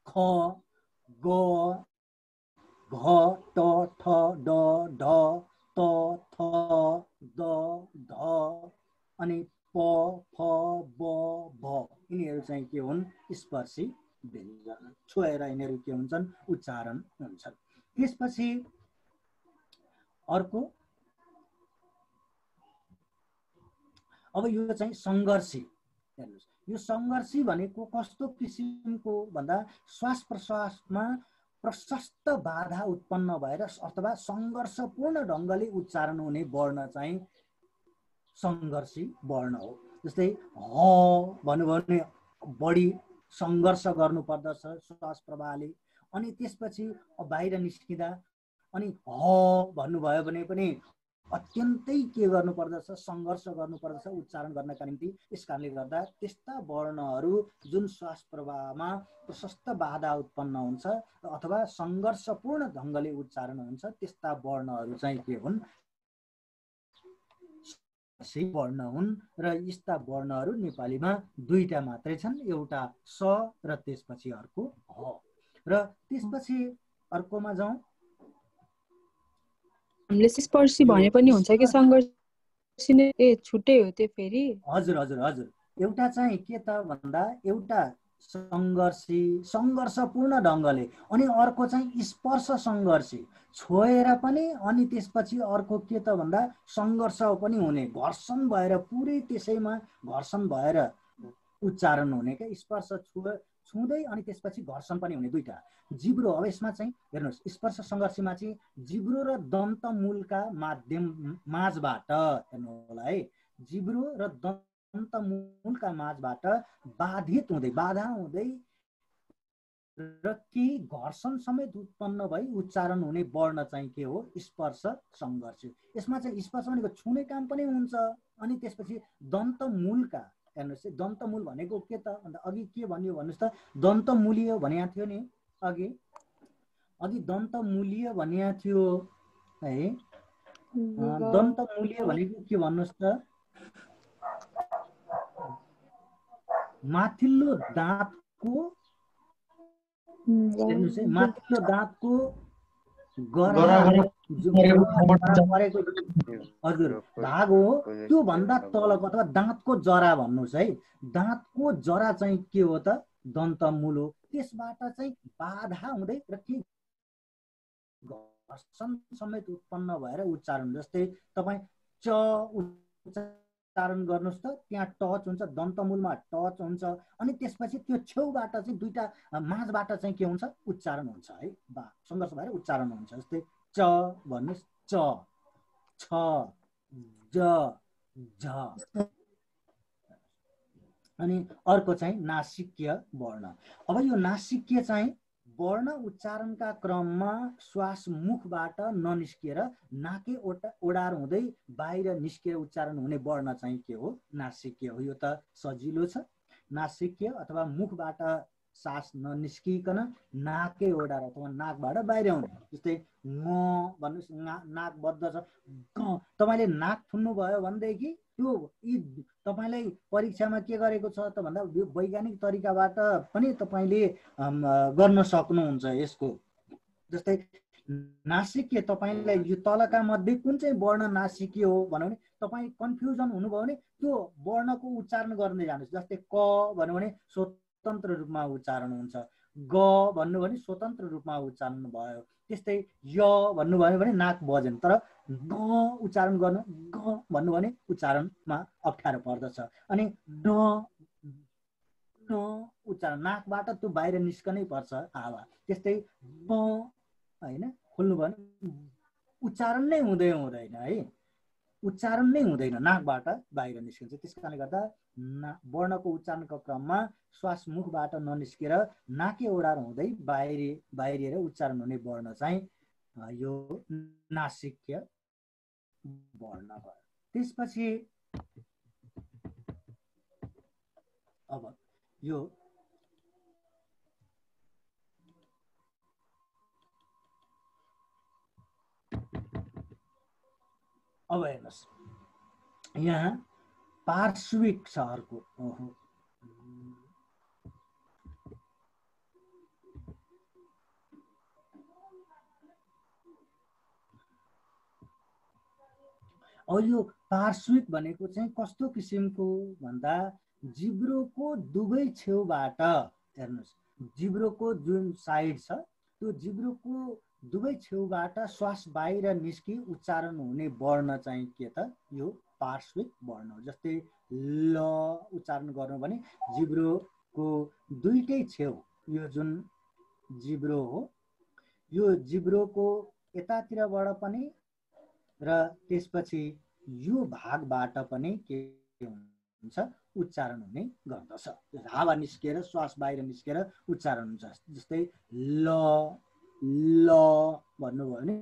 ख, ग, घ, ट, ठ, ड, ढ, त, थ, द, ध अनि प, फ, ब, भ। यिनीहरू चाहिँ के हुन्? स्पर्शी व्यञ्जन। छोएर यिनीहरू के हुन्छन्? उच्चारण हुन्छन्। त्यसपछि अर्को, अब यो चाहिँ सङ्घर्षी। हेर्नुहोस्, यो सङ्घर्षी भनेको कस्तो किसिमको भन्दा श्वास प्रश्वासमा प्रशस्त बाधा उत्पन्न भएर अथवा सङ्घर्षपूर्ण ढङ्गले उच्चारण हुने वर्ण चाहिँ सङ्घर्षी वर्ण हो। जस्तै ह भन्नुभयो भने बढी सङ्घर्ष गर्नुपर्दछ श्वास प्रवाहले, अनि त्यसपछि बाहिर निस्किँदा अनि ह भन्नुभयो भने पनि अत्यन्तै के गर्नुपर्दछ? सङ्घर्ष गर्नुपर्दछ उच्चारण गर्नका निम्ति। यस कारणले गर्दा त्यस्ता वर्णहरू जुन श्वास प्रवाहमा प्रशस्त बाधा उत्पन्न हुन्छ अथवा सङ्घर्षपूर्ण ढङ्गले उच्चारण हुन्छ, त्यस्ता वर्णहरू चाहिँ के हुन्? वर्ण हुन्। र यस्ता वर्णहरू नेपालीमा दुईटा मात्रै छन्, एउटा स र त्यसपछि अर्को ह। र त्यसपछि अर्कोमा जाउँ। हामीले स्पर्शी भने पनि हुन्छ कि सङ्घर्षी नै छुट्टै हो त्यो फेरि? हजुर हजुर हजुर, एउटा चाहिँ के त भन्दा एउटा सङ्घर्षी सङ्घर्षपूर्ण ढङ्गले, अनि अर्को चाहिँ स्पर्श सङ्घर्षी छोएर पनि, अनि त्यसपछि अर्को के त भन्दा सङ्घर्ष पनि हुने, घर्षण भएर पुरै त्यसैमा घर्षण भएर उच्चारण हुने क्या। स्पर्श छुँदै अनि त्यसपछि घर्षण पनि हुने, दुईटा। जिब्रो, अब यसमा चाहिँ हेर्नुहोस्, स्पर्श सङ्घर्षीमा चाहिँ जिब्रो र दन्त मूलका माझबाट हेर्नु होला है, जिब्रो र दन्त मूलका माझबाट बाधित हुँदै बाधा हुँदै र केही घर्षण समेत उत्पन्न भई उच्चारण हुने वर्ण चाहिँ के हो? स्पर्श सङ्घर्षी। यसमा चाहिँ स्पर्श भनेको छुने काम पनि हुन्छ, अनि त्यसपछि दन्त मूलका, हेर्नुहोस्, दन्त मूल भनेको के त भन्दा अघि के भन्यो भन्नुहोस् त? दन्त मूलीय भनेको थियो नि अघि दन्त मूलीय भनेको थियो है। दन्त मूलीय भनेको के भन्नुहोस् त? माथिल्लो दाँतको, हेर्नुहोस् है, माथिल्लो दाँतको हजुर भाग हो, त्यो भन्दा तलको अथवा दाँतको जरा भन्नुहोस् है, दाँतको जरा चाहिँ के हो त? दन्त मूल हो। त्यसबाट चाहिँ बाधा हुँदै र के घर्षण समेत उत्पन्न भएर उच्चारण, जस्तै तपाईँ च उच्चारण गर्नुहोस् त, त्यहाँ टच हुन्छ, दन्तमूलमा टच हुन्छ, अनि त्यसपछि त्यो छेउबाट चाहिँ दुईटा माझबाट चाहिँ के हुन्छ? उच्चारण हुन्छ है, सङ्घर्ष भएर उच्चारण हुन्छ। जस्तै च भन्नुहोस्, च, छ, ज, झ। अनि अर्को चाहिँ नासिक्य वर्ण। अब यो नासिक्य चाहिँ वर्ण उच्चारणका क्रममा श्वास मुखबाट ननिस्किएर नाके ओडार हुँदै बाहिर निस्किएर उच्चारण हुने वर्ण चाहिँ के हो? नासिक्य हो। यो त सजिलो छ। नासिक्य अथवा मुखबाट सास ननिस्किकन नाकै ओडार अथवा नाकबाट बाहिर आउने। जस्तै म भन्नुहोस्, नाक बद्ध छ, ग तपाईँले नाक थुन्नुभयो भनेदेखि त्यो यी तपाईँलाई परीक्षामा के गरेको छ त भन्दा यो वैज्ञानिक तरिकाबाट पनि तपाईँले गर्न सक्नुहुन्छ यसको। जस्तै नासिक्य, तपाईँलाई यो तलका मध्ये कुन चाहिँ वर्ण नासिक्य हो भन्यो भने तपाईँ कन्फ्युजन हुनुभयो भने त्यो वर्णको उच्चारण गर्दै जानुहोस्। जस्तै क भन्यो भने स्वतन्त्र रूपमा उच्चारण हुन्छ, ग भन्नु भने स्वतन्त्र रूपमा उच्चारण भयो। त्यस्तै य भन्नुभयो भने नाक बजेन, तर ग उच्चारण गर्नु, ग भन्नु भने उच्चारणमा अप्ठ्यारो पर्दछ। अनि ड उच्चारण नाकबाट त्यो बाहिर निस्कनै पर्छ हावा। त्यस्तै ब होइन, खोल्नु भने उच्चारण नै हुँदैन है, उच्चारण नै हुँदैन, नाकबाट बाहिर निस्किन्छ। त्यस कारणले गर्दा वर्णको उच्चारणको क्रममा श्वास मुखबाट ननिस्केर नाके ओडार हुँदै बाहिरिएर उच्चारण हुने वर्ण चाहिँ यो नासिक्य वर्ण भयो। त्यसपछि अब यो अब हेर्नुहोस्, यहाँ पार्श्विक छ अर्को। अब यो पार्श्विक भनेको चाहिँ कस्तो किसिमको भन्दा जिब्रोको दुवै छेउबाट हेर्नुहोस्, जिब्रोको जुन साइड छ त्यो जिब्रोको दुवै छेउबाट श्वास बाहिर निस्कि उच्चारण हुने वर्ण चाहिँ के त यो पार्श्विक वर्ण हो। जस्तै ल उच्चारण गर्नु भने जिब्रोको दुईटै छेउ, यो जुन जिब्रो हो यो जिब्रोको यतातिरबाट पनि र त्यसपछि यो भागबाट पनि के हुन्छ उच्चारण हुने गर्दछ। हावा निस्केर श्वास बाहिर निस्केर उच्चारण हुन्छ। जस्तै ल ल भन्नुभयो भने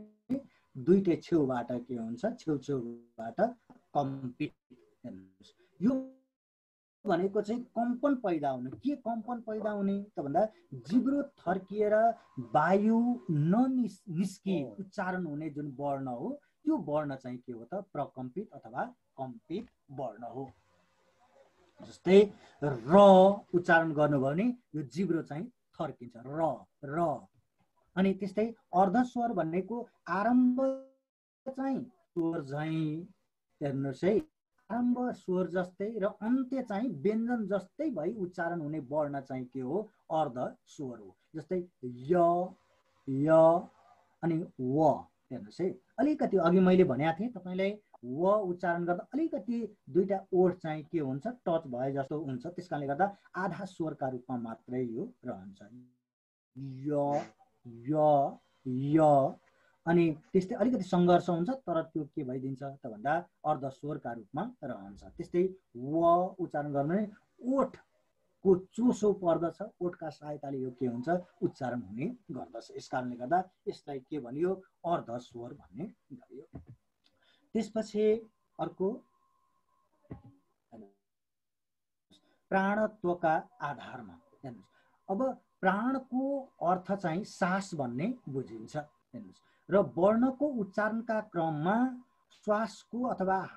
दुईटै छेउबाट के हुन्छ, छेउछेउबाट कम्पित। हेर्नुहोस्, यो भनेको चाहिँ कम्पन पैदा हुने। के कम्पन पैदा हुने त भन्दा जिब्रो थर्किएर वायु ननिस्कि उच्चारण हुने जुन वर्ण हो त्यो वर्ण चाहिँ के हो त प्रकम्पित अथवा कम्पित वर्ण हो। जस्तै र उच्चारण गर्नुभयो भने यो जिब्रो चाहिँ थर्किन्छ, र। अनि त्यस्तै अर्धस्वर भनेको आरम्भ चाहिँ स्वर झैँ, हेर्नुहोस् है, आरम्भ स्वर जस्तै र अन्त्य चाहिँ व्यञ्जन जस्तै भई उच्चारण हुने वर्ण चाहिँ के हो अर्धस्वर हो। जस्तै य अनि व। हेर्नुहोस् है, अलिकति अघि मैले भनेको थिएँ तपाईँलाई व उच्चारण गर्दा अलिकति दुईटा ओठ चाहिँ के हुन्छ टच भए जस्तो हुन्छ। त्यस कारणले गर्दा आधा स्वरका रूपमा मात्रै यो रहन्छ, य। अनि त्यस्तै अलिकति सङ्घर्ष हुन्छ तर त्यो के भइदिन्छ त भन्दा अर्धस्वरका रूपमा रहन्छ। त्यस्तै व उच्चारण गर्नु भने ओठको चोसो पर्दछ, ओठका सहायताले यो के हुन्छ उच्चारण हुने गर्दछ। यस कारणले गर्दा यसलाई के भनियो अर्धस्वर भन्ने गरियो। त्यसपछि अर्को प्राणत्वका आधारमा हेर्नुहोस्, अब प्राणको अर्थ चाहिँ सास भन्ने बुझिन्छ। हेर्नुहोस्, र वर्णको उच्चारणका क्रममा श्वासको अथवा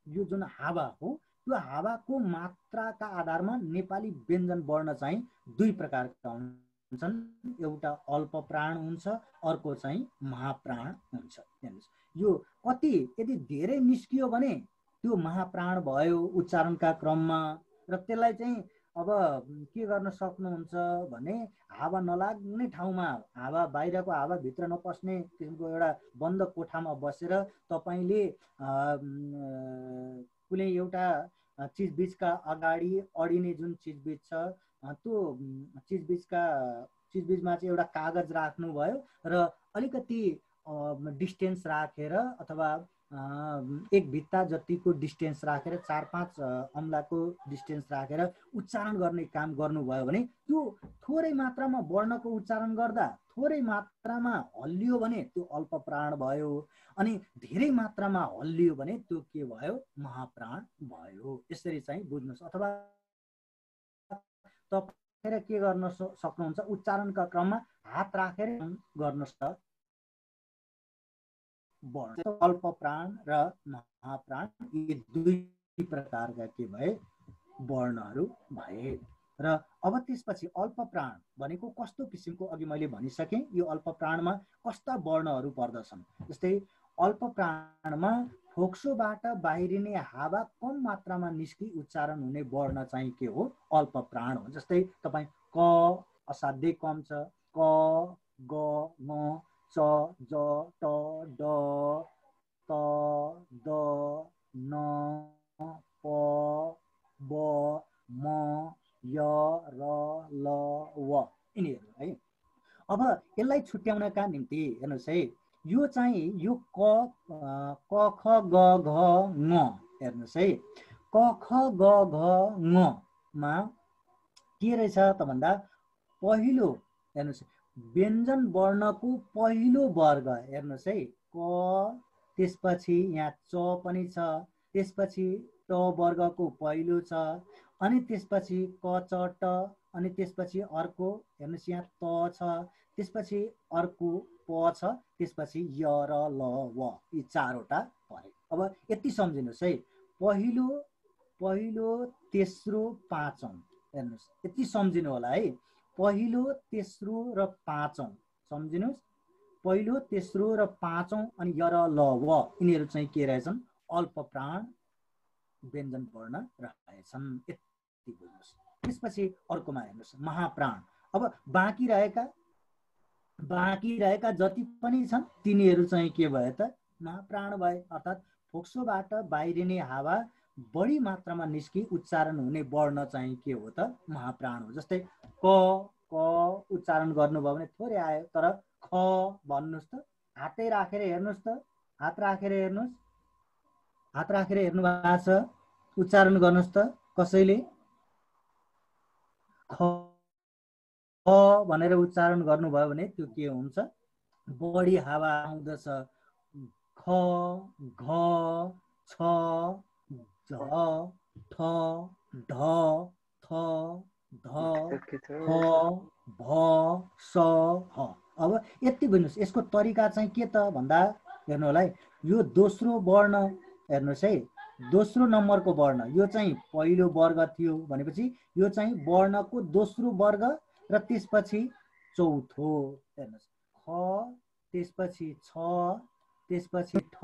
यो जुन हावा हो त्यो हावाको मात्राका आधारमा नेपाली व्यञ्जन वर्ण चाहिँ दुई प्रकारका हुन्छन्। एउटा अल्प प्राण हुन्छ, अर्को चाहिँ महाप्राण हुन्छ। हेर्नुहोस्, यो कति यदि धेरै निस्कियो भने त्यो महाप्राण भयो उच्चारणका क्रममा, र त्यसलाई चाहिँ अब के गर्न सक्नुहुन्छ भने हावा नलाग्ने ठाउँमा, हावा बाहिरको हावा भित्र नपस्ने किसिमको एउटा बन्द कोठामा बसेर तपाईँले कुनै एउटा चिजबिजका अगाडि अडिने जुन चिजबिज छ त्यो चिजबिजमा चाहिँ एउटा कागज राख्नुभयो र अलिकति डिस्टेन्स राखेर अथवा एक भित्ता जतिको डिस्टेन्स राखेर 4-5 अम्लाको डिस्टेन्स राखेर उच्चारण गर्ने काम गर्नुभयो भने त्यो थोरै मात्रामा वर्णको उच्चारण गर्दा थोरै मात्रामा हल्लियो भने त्यो अल्प प्राण भयो, अनि धेरै मात्रामा हल्लियो भने त्यो के भयो महाप्राण भयो। यसरी चाहिँ बुझ्नुहोस्। अथवा राखेर के गर्न सक्नुहुन्छ उच्चारणका क्रममा हात राखेर गर्नुहोस् त वर्ण अल्प प्राण र महाप्राण यी दुई प्रकारका के भए वर्णहरू भए र अब त्यसपछि अल्प प्राण भनेको कस्तो किसिमको अघि मैले भनिसकेँ यो अल्प प्राणमा कस्ता वर्णहरू पर्दछन् जस्तै अल्प प्राणमा फोक्सोबाट बाहिरिने हावा कम मात्रामा निस्की उच्चारण हुने वर्ण चाहिँ के हो अल्प प्राण हो जस्तै तपाईँ क असाध्यै कम छ क ग म च ज ट ड त द न प ब म य र ल व यिनीहरू है अब यसलाई छुट्याउनका निम्ति हेर्नुहोस् है यो चाहिँ यो क ख ग घ ङ हेर्नुहोस् है क ख ग घ ङ मा के रहेछ त भन्दा पहिलो हेर्नुहोस् व्यञ्जन वर्णको पहिलो वर्ग हेर्नुहोस् है क त्यसपछि यहाँ च पनि छ त्यसपछि ट वर्गको पहिलो छ अनि त्यसपछि क च ट अनि त्यसपछि अर्को हेर्नुहोस् यहाँ त छ त्यसपछि अर्को प छ त्यसपछि य र ल व यी चारवटा परे अब यति सम्झिनुहोस् है पहिलो तेस्रो पाँचौं हेर्नुहोस् यति सम्झिनु होला है पहिलो तेस्रो र पाँचौं सम्झिनुहोस् पहिलो तेस्रो र पाँचौं अनि य र ल व यिनीहरू चाहिँ के रहेछन् अल्प प्राण व्यञ्जन वर्ण रहेछन् यति बुझ्नुहोस् त्यसपछि अर्कोमा हेर्नुहोस् महाप्राण अब बाँकी रहेका जति पनि छन् तिनीहरू चाहिँ के भए त महाप्राण भए अर्थात् फोक्सोबाट बाहिरिने हावा बढी मात्रामा निस्की उच्चारण हुने वर्ण चाहिँ के हो त महाप्राण हो जस्तै क उच्चारण गर्नुभयो भने थोरै आयो तर ख भन्नुहोस् त हातै राखेर हेर्नुहोस् त हात राखेर हेर्नु भएको छ उच्चारण गर्नुहोस् त कसैले ख भनेर उच्चारण गर्नुभयो भने त्यो के हुन्छ बढी हावा आउँदछ ख घ छ झ ठ ढ थ ध फ भ स ह अब यति बुझ्नुहोस् यसको तरिका चाहिँ के त भन्दा हेर्नु होला है यो दोस्रो वर्ण हेर्नुहोस् है दोस्रो नम्बरको वर्ण यो चाहिँ पहिलो वर्ग थियो भनेपछि यो चाहिँ वर्णको दोस्रो वर्ग र त्यसपछि चौथो हेर्नुहोस् ख त्यसपछि छ त्यसपछि ठ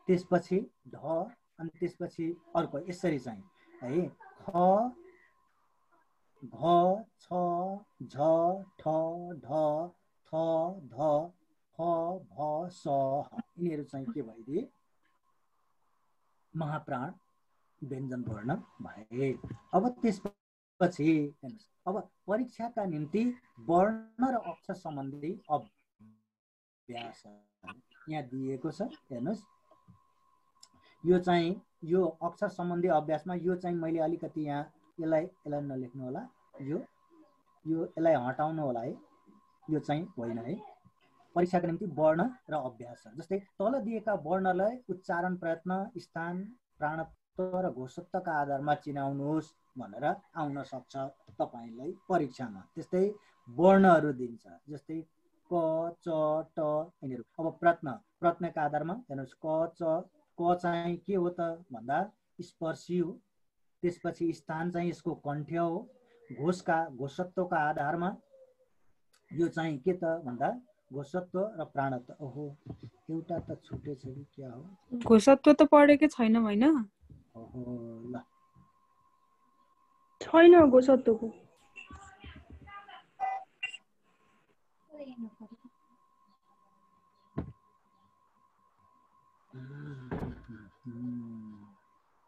त्यसपछि ढ अनि त्यसपछि अर्को यसरी चाहिँ है ख घ छ झ ठ ढ थ ध फ भ स यिनीहरू चाहिँ के भइदिए महाप्राण व्यञ्जन वर्ण भए अब त्यसपछि हेर्नुहोस् अब परीक्षाका निम्ति वर्ण र अक्षर सम्बन्धी अभ्यास यहाँ दिएको छ हेर्नुहोस् यो चाहिँ यो अक्षर सम्बन्धी अभ्यासमा यो चाहिँ मैले अलिकति यहाँ यसलाई नलेख्नु होला यो यसलाई हटाउनु होला है यो चाहिँ होइन है परीक्षाका निम्ति वर्ण र अभ्यास जस्तै तल दिएका वर्णलाई उच्चारण प्रयत्न स्थान प्राणत्व र घोषत्वका आधारमा चिनाउनुहोस् भनेर आउन सक्छ तपाईलाई परीक्षामा त्यस्तै वर्णहरू दिन्छ जस्तै क च ट यिनीहरू अब प्रश्नका आधारमा हेर्नुहोस् क चाहिँ के हो त भन्दा स्पर्शी हो त्यसपछि स्थान चाहिँ यसको कण्ठ्य हो घोषत्वका आधारमा यो चाहिँ के त भन्दा घोषत्व र प्राणत्व ओहो एउटा त छुटेछ कि क्या हो घोषत्व त पढेकै छैन हैन ओहो ल छैन घोषत्वको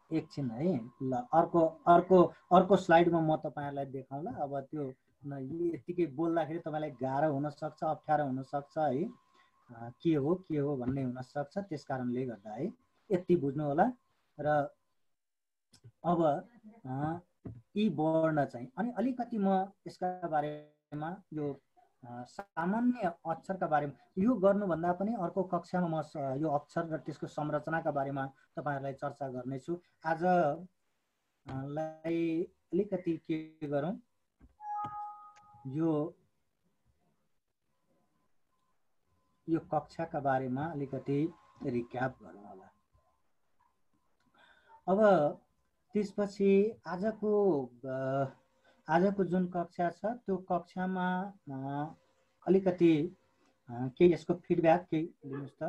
एकछिन है ल अर्को स्लाइडमा म तपाईहरुलाई देखाउँला अब त्यो यतिकै बोल्दाखेरि तपाईलाई गाह्रो हुन सक्छ अप्ठ्यारो हुन सक्छ है के हो भन्ने हुन सक्छ त्यसकारणले गर्दा है यति बुझ्नु होला र अब यी वर्ण चाहिँ अनि अलिकति म यसका बारेमा यो सामान्य अक्षरका बारेमा यो गर्नुभन्दा पनि अर्को कक्षामा म यो अक्षर र त्यसको संरचनाका बारेमा तपाईहरुलाई चर्चा गर्नेछु आजलाई अलिकति के गरौँ यो यो कक्षाका बारेमा अलिकति रिक्याप गरौँ होला। अब त्यसपछि आजको जुन कक्षा छ त्यो कक्षामा अलिकति केही यसको फिडब्याक केही दिनुहोस् त।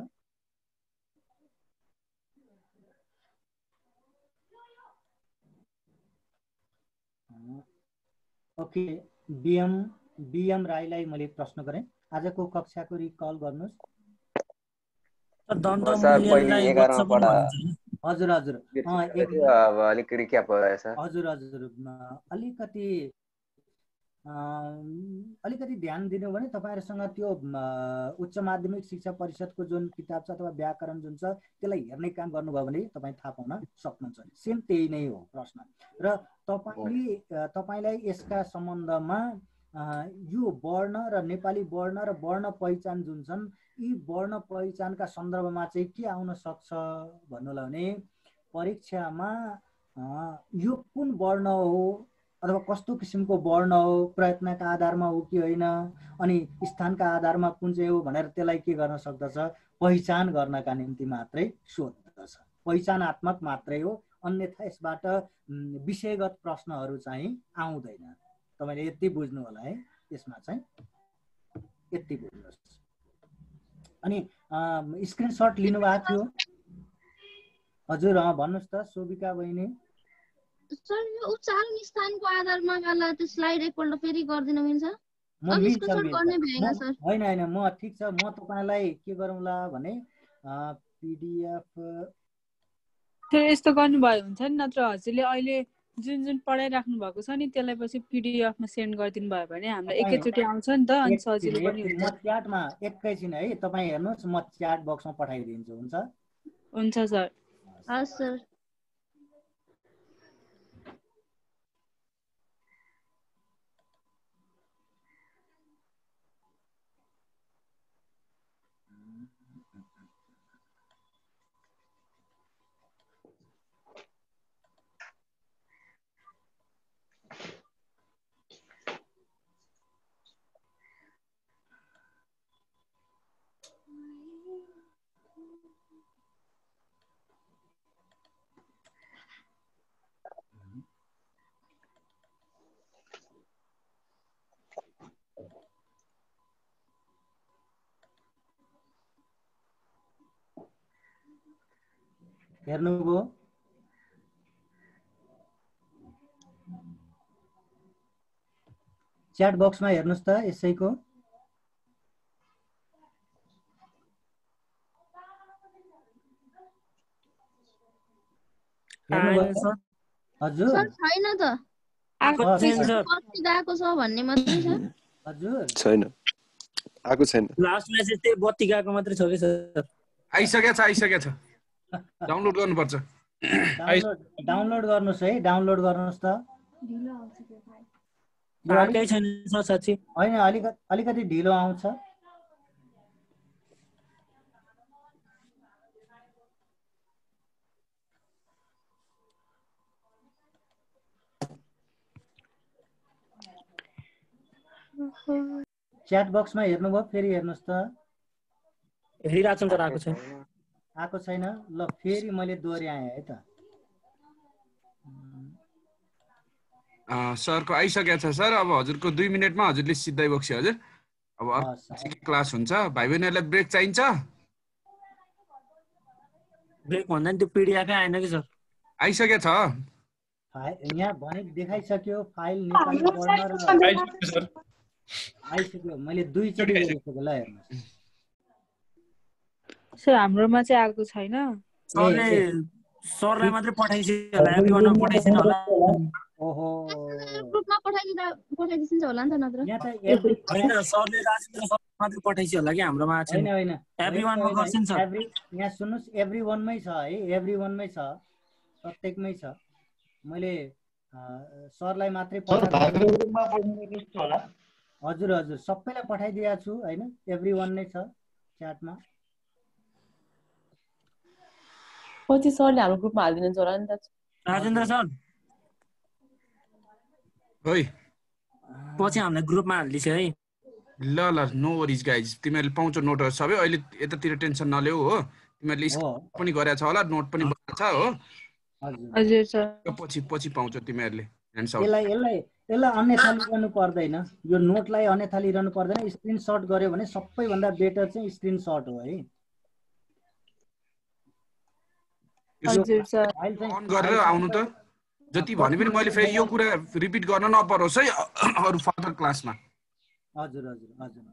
ओके, बीएम राईलाई मैले प्रश्न गरेँ। आजको कक्षाको रिकल गर्नुहोस्। हजुर हजुर अब अलिक रिक्याप भएछ। हजुर अलिकति ध्यान दिनु भने तपाईहरुसँग त्यो उच्च माध्यमिक शिक्षा परिषदको जुन किताब छ अथवा व्याकरण जुन छ त्यसलाई हेर्ने काम गर्नुभयो भने तपाईँ थाहा पाउन सक्नुहुन्छ। सेम त्यही नै हो प्रश्न। र तपाईलाई यसका सम्बन्धमा यो वर्ण र नेपाली वर्ण र वर्ण पहिचान जुन छन् यी वर्ण पहिचानका सन्दर्भमा चाहिँ के आउन सक्छ भन्नुलाई भने परीक्षामा यो कुन वर्ण हो अथवा कस्तो किसिमको वर्ण हो, प्रयत्नका आधारमा हो कि होइन, अनि स्थानका आधारमा कुन चाहिँ हो भनेर त्यसलाई के गर्न सक्दछ, पहिचान गर्नका निम्ति मात्रै सोध्दछ। पहिचानात्मक मात्रै हो, अन्यथा यसबाट विषयगत प्रश्नहरू चाहिँ आउँदैन। तपाईले यति बुझ्नु होला है, यसमा चाहिँ यति बुझ्नुहोस्। अनि स्क्रिनशट लिनुभएको थियो? हजुर भन्नुहोस् त शोभिका बहिनी। सर यो उच्चारण स्थानको आधारमा वाला त्यो स्लाइड एकपल्ट फेरि गरिदिन मिल्छ? अब स्क्रिनशट गर्ने भएन सर। हैन म ठीक छ, म तपाईलाई के गरौँला भने पीडीएफ त्यो यस्तो गर्नुभयो हुन्छ नि, नत्र हजुरले अहिले जुन पढाइराख्नु भएको छ नि त्यसलाई पछि पीडीएफमा सेन्ड गरिदिनु भयो भने हाम्रो एकैचोटि आउँछ नि त, अनि सजिलो पनि हुन्छ। म च्याटमा एकैछिन है तपाईँ हेर्नुहोस्, म च्याट बक्समा पठाइदिन्छु। हुन्छ हुन्छ सर। हस् सर। हेर्नुभयो? च्याट बक्समा हेर्नुहोस् त यसैको। हजुर सर छैन त, कति गएको छ भन्ने मात्रै छ। हजुर छैन, आको छैन। लास्ट मेसेज चाहिँ बत्ती गएको मात्रै छ के सर? आइसकेछ। डाउनलोड गर्नुपर्छ। डाउनलोड गर्नुहोस् है, डाउनलोड गर्नुहोस् त। आएकै छैन सर साच्चै। हैन अलिकति ढिलो आउँछ। च्याट बक्समा हेर्नुभयो? फेरि हेर्नुहोस् त। हेरिरहेको छु तर आएको छैन। आएको छैन? ल फेरि मैले दोहोऱ्याएँ है त। सरको आइसकेको छ सर। अब हजुरको 2 मिनेटमा हजुरले सिधै बक्स्यो हजुर। अब क्लास हुन्छ। भाइ बहिनीहरूलाई ब्रेक चाहिन्छ? ब्रेक भन्दा नि त्यो पीडीएफ आएन कि सर? आइसकेको छ। यहाँ भने देखाइसक्यो फाइल नेपाली वर्ण र आइसक्यो। मैले 2 चोटि हेरेको ल हेर्नुहोस्। सर हाम्रोमा चाहिँ आएको छैन। सरलाई मात्रै पठाइसि होला, एभ्रीवनमा पठाइसिन होला। ओहो, ग्रुपमा पठाइदिन्छ होला नि त, नत्र यहाँ त हैन सरले राजेन्द्र सर मात्रै पठाइसि होला कि हाम्रोमा छैन। हैन एभ्रीवनमा गर्छिन् सर। यहाँ सुन्नुस्, एभ्रीवनमै छ है, एभ्रीवनमै छ, प्रत्येकमै छ। मैले सरलाई मात्रै पठाएको होला। हजुर सबैलाई पठाइदिएको छु हैन, एभ्रीवन नै छ च्याटमा। पछि सरले हाम्रो ग्रुपमा हालिदिनुहुन्छ होला नि त। राजेन्द्र सर ओइ पछि हामीलाई ग्रुपमा हालिदिछ है। ल ल नो वरिज गाइज, तिमीहरूले पाउँछौ नोटहरू सबै। अहिले यतातिर टेन्सन नलेऊ हो, तिमीहरूले स्क्रिन पनि गरेको छ होला, नोट पनि बनाएको छ हो। हजुर सर। पछि पाउँछौ तिमीहरूले ह्यान्ड्स आउट। यसलाई अन्यथा लिइरहनु पर्दैन, यो नोटलाई अन्यथा लिइरहनु पर्दैन। स्क्रिनसट गर्यो भने सबैभन्दा बेटर चाहिँ स्क्रिनसट हो है। हजुर सर। अन गरेर आउनु त, जति भने पनि मैले फेरि यो कुरा रिपिट गर्न नपरोस् है अरू फर्दर क्लासमा। हजुर हजुर हजुर।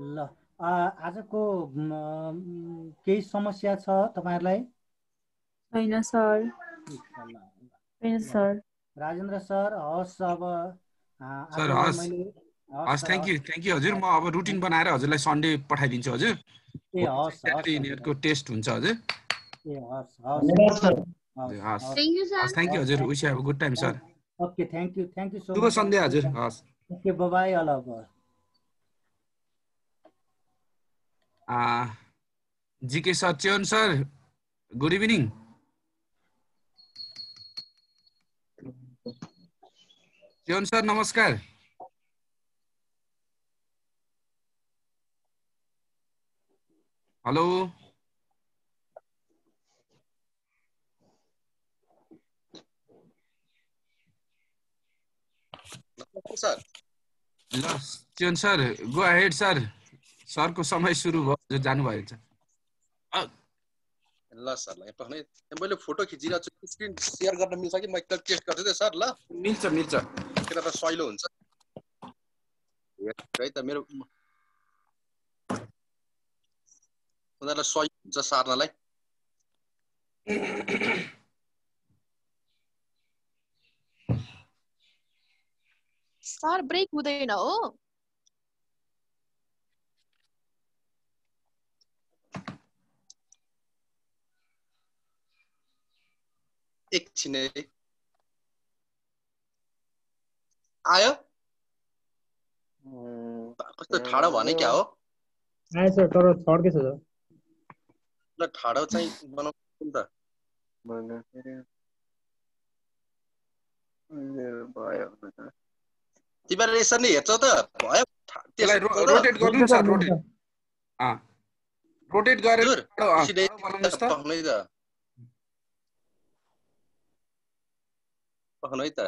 ल आजको केही समस्या छ तपाईँहरूलाई? छैन सर। छैन सर। राजेन्द्र सर हस्। अब सर हस्, थ्याङ्क यू हजुर। म अब रुटिन बनाएर हजुरलाई सन्डे पठाइदिन्छु हजुर। ए हस् हस्, यिनीहरूको टेस्ट हुन्छ हजुर। ए हस् हस् हस्, थ्याङ्क यू हजुर। Wish you have a good time sir. Okay, thank you so much. शुभ सन्ध्या हजुर। हस्, ओके, बाइ बाइ। अल जीके सर, च्योन सर, गुड इभिनिङ। च्योन सर नमस्कार। Hello sir. ल च्योन सर गो अहेड सर, सरको समय सुरु भयो, जानुभएको छ। ल सर, ल पक्नै मैले फोटो खिचिरहेको छु, स्क्रिन सेयर गर्न मिल्छ कि म एकताल टेस्ट गर्छु त सर? ल मिल्छ किन त सहिलो हुन्छ है त, मेरो उनीहरूलाई सही हुन्छ सार्नलाई। सर ब्रेक हुँदैन हो? एकछिन आयो, कस्तो ठाडो भने क्या हो? आयो सर, तर छड्के छ सर। ल ठाडो चाहिँ बनाउनु नि त। तिमीहरूले यसरी नै हेर्छौ त भयो? त्यसलाई रोटेट गर्नु नि सर, रोटेट गरेर बनाउनुस् त। पक्नु है त।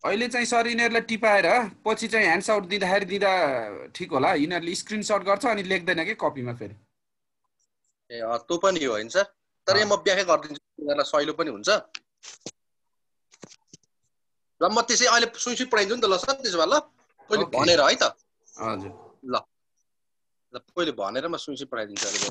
अहिले चाहिँ सर यिनीहरूलाई टिपाएर पछि चाहिँ ह्यान्ड्स आउट दिँदा ठिक होला। यिनीहरूले स्क्रिनसट गर्छ अनि लेख्दैन कि कपीमा फेरि। ए त्यो पनि हो होइन सर, तर म व्याख्या गरिदिन्छु, यिनीहरूलाई सहिलो पनि हुन्छ। र म त्यसै अहिले सुनसुन पढाइदिन्छु नि त। ल सर त्यसो भए ल पहिले भनेर है त। हजुर ल पहिले भनेर म सुनसुन पढाइदिन्छु अहिले।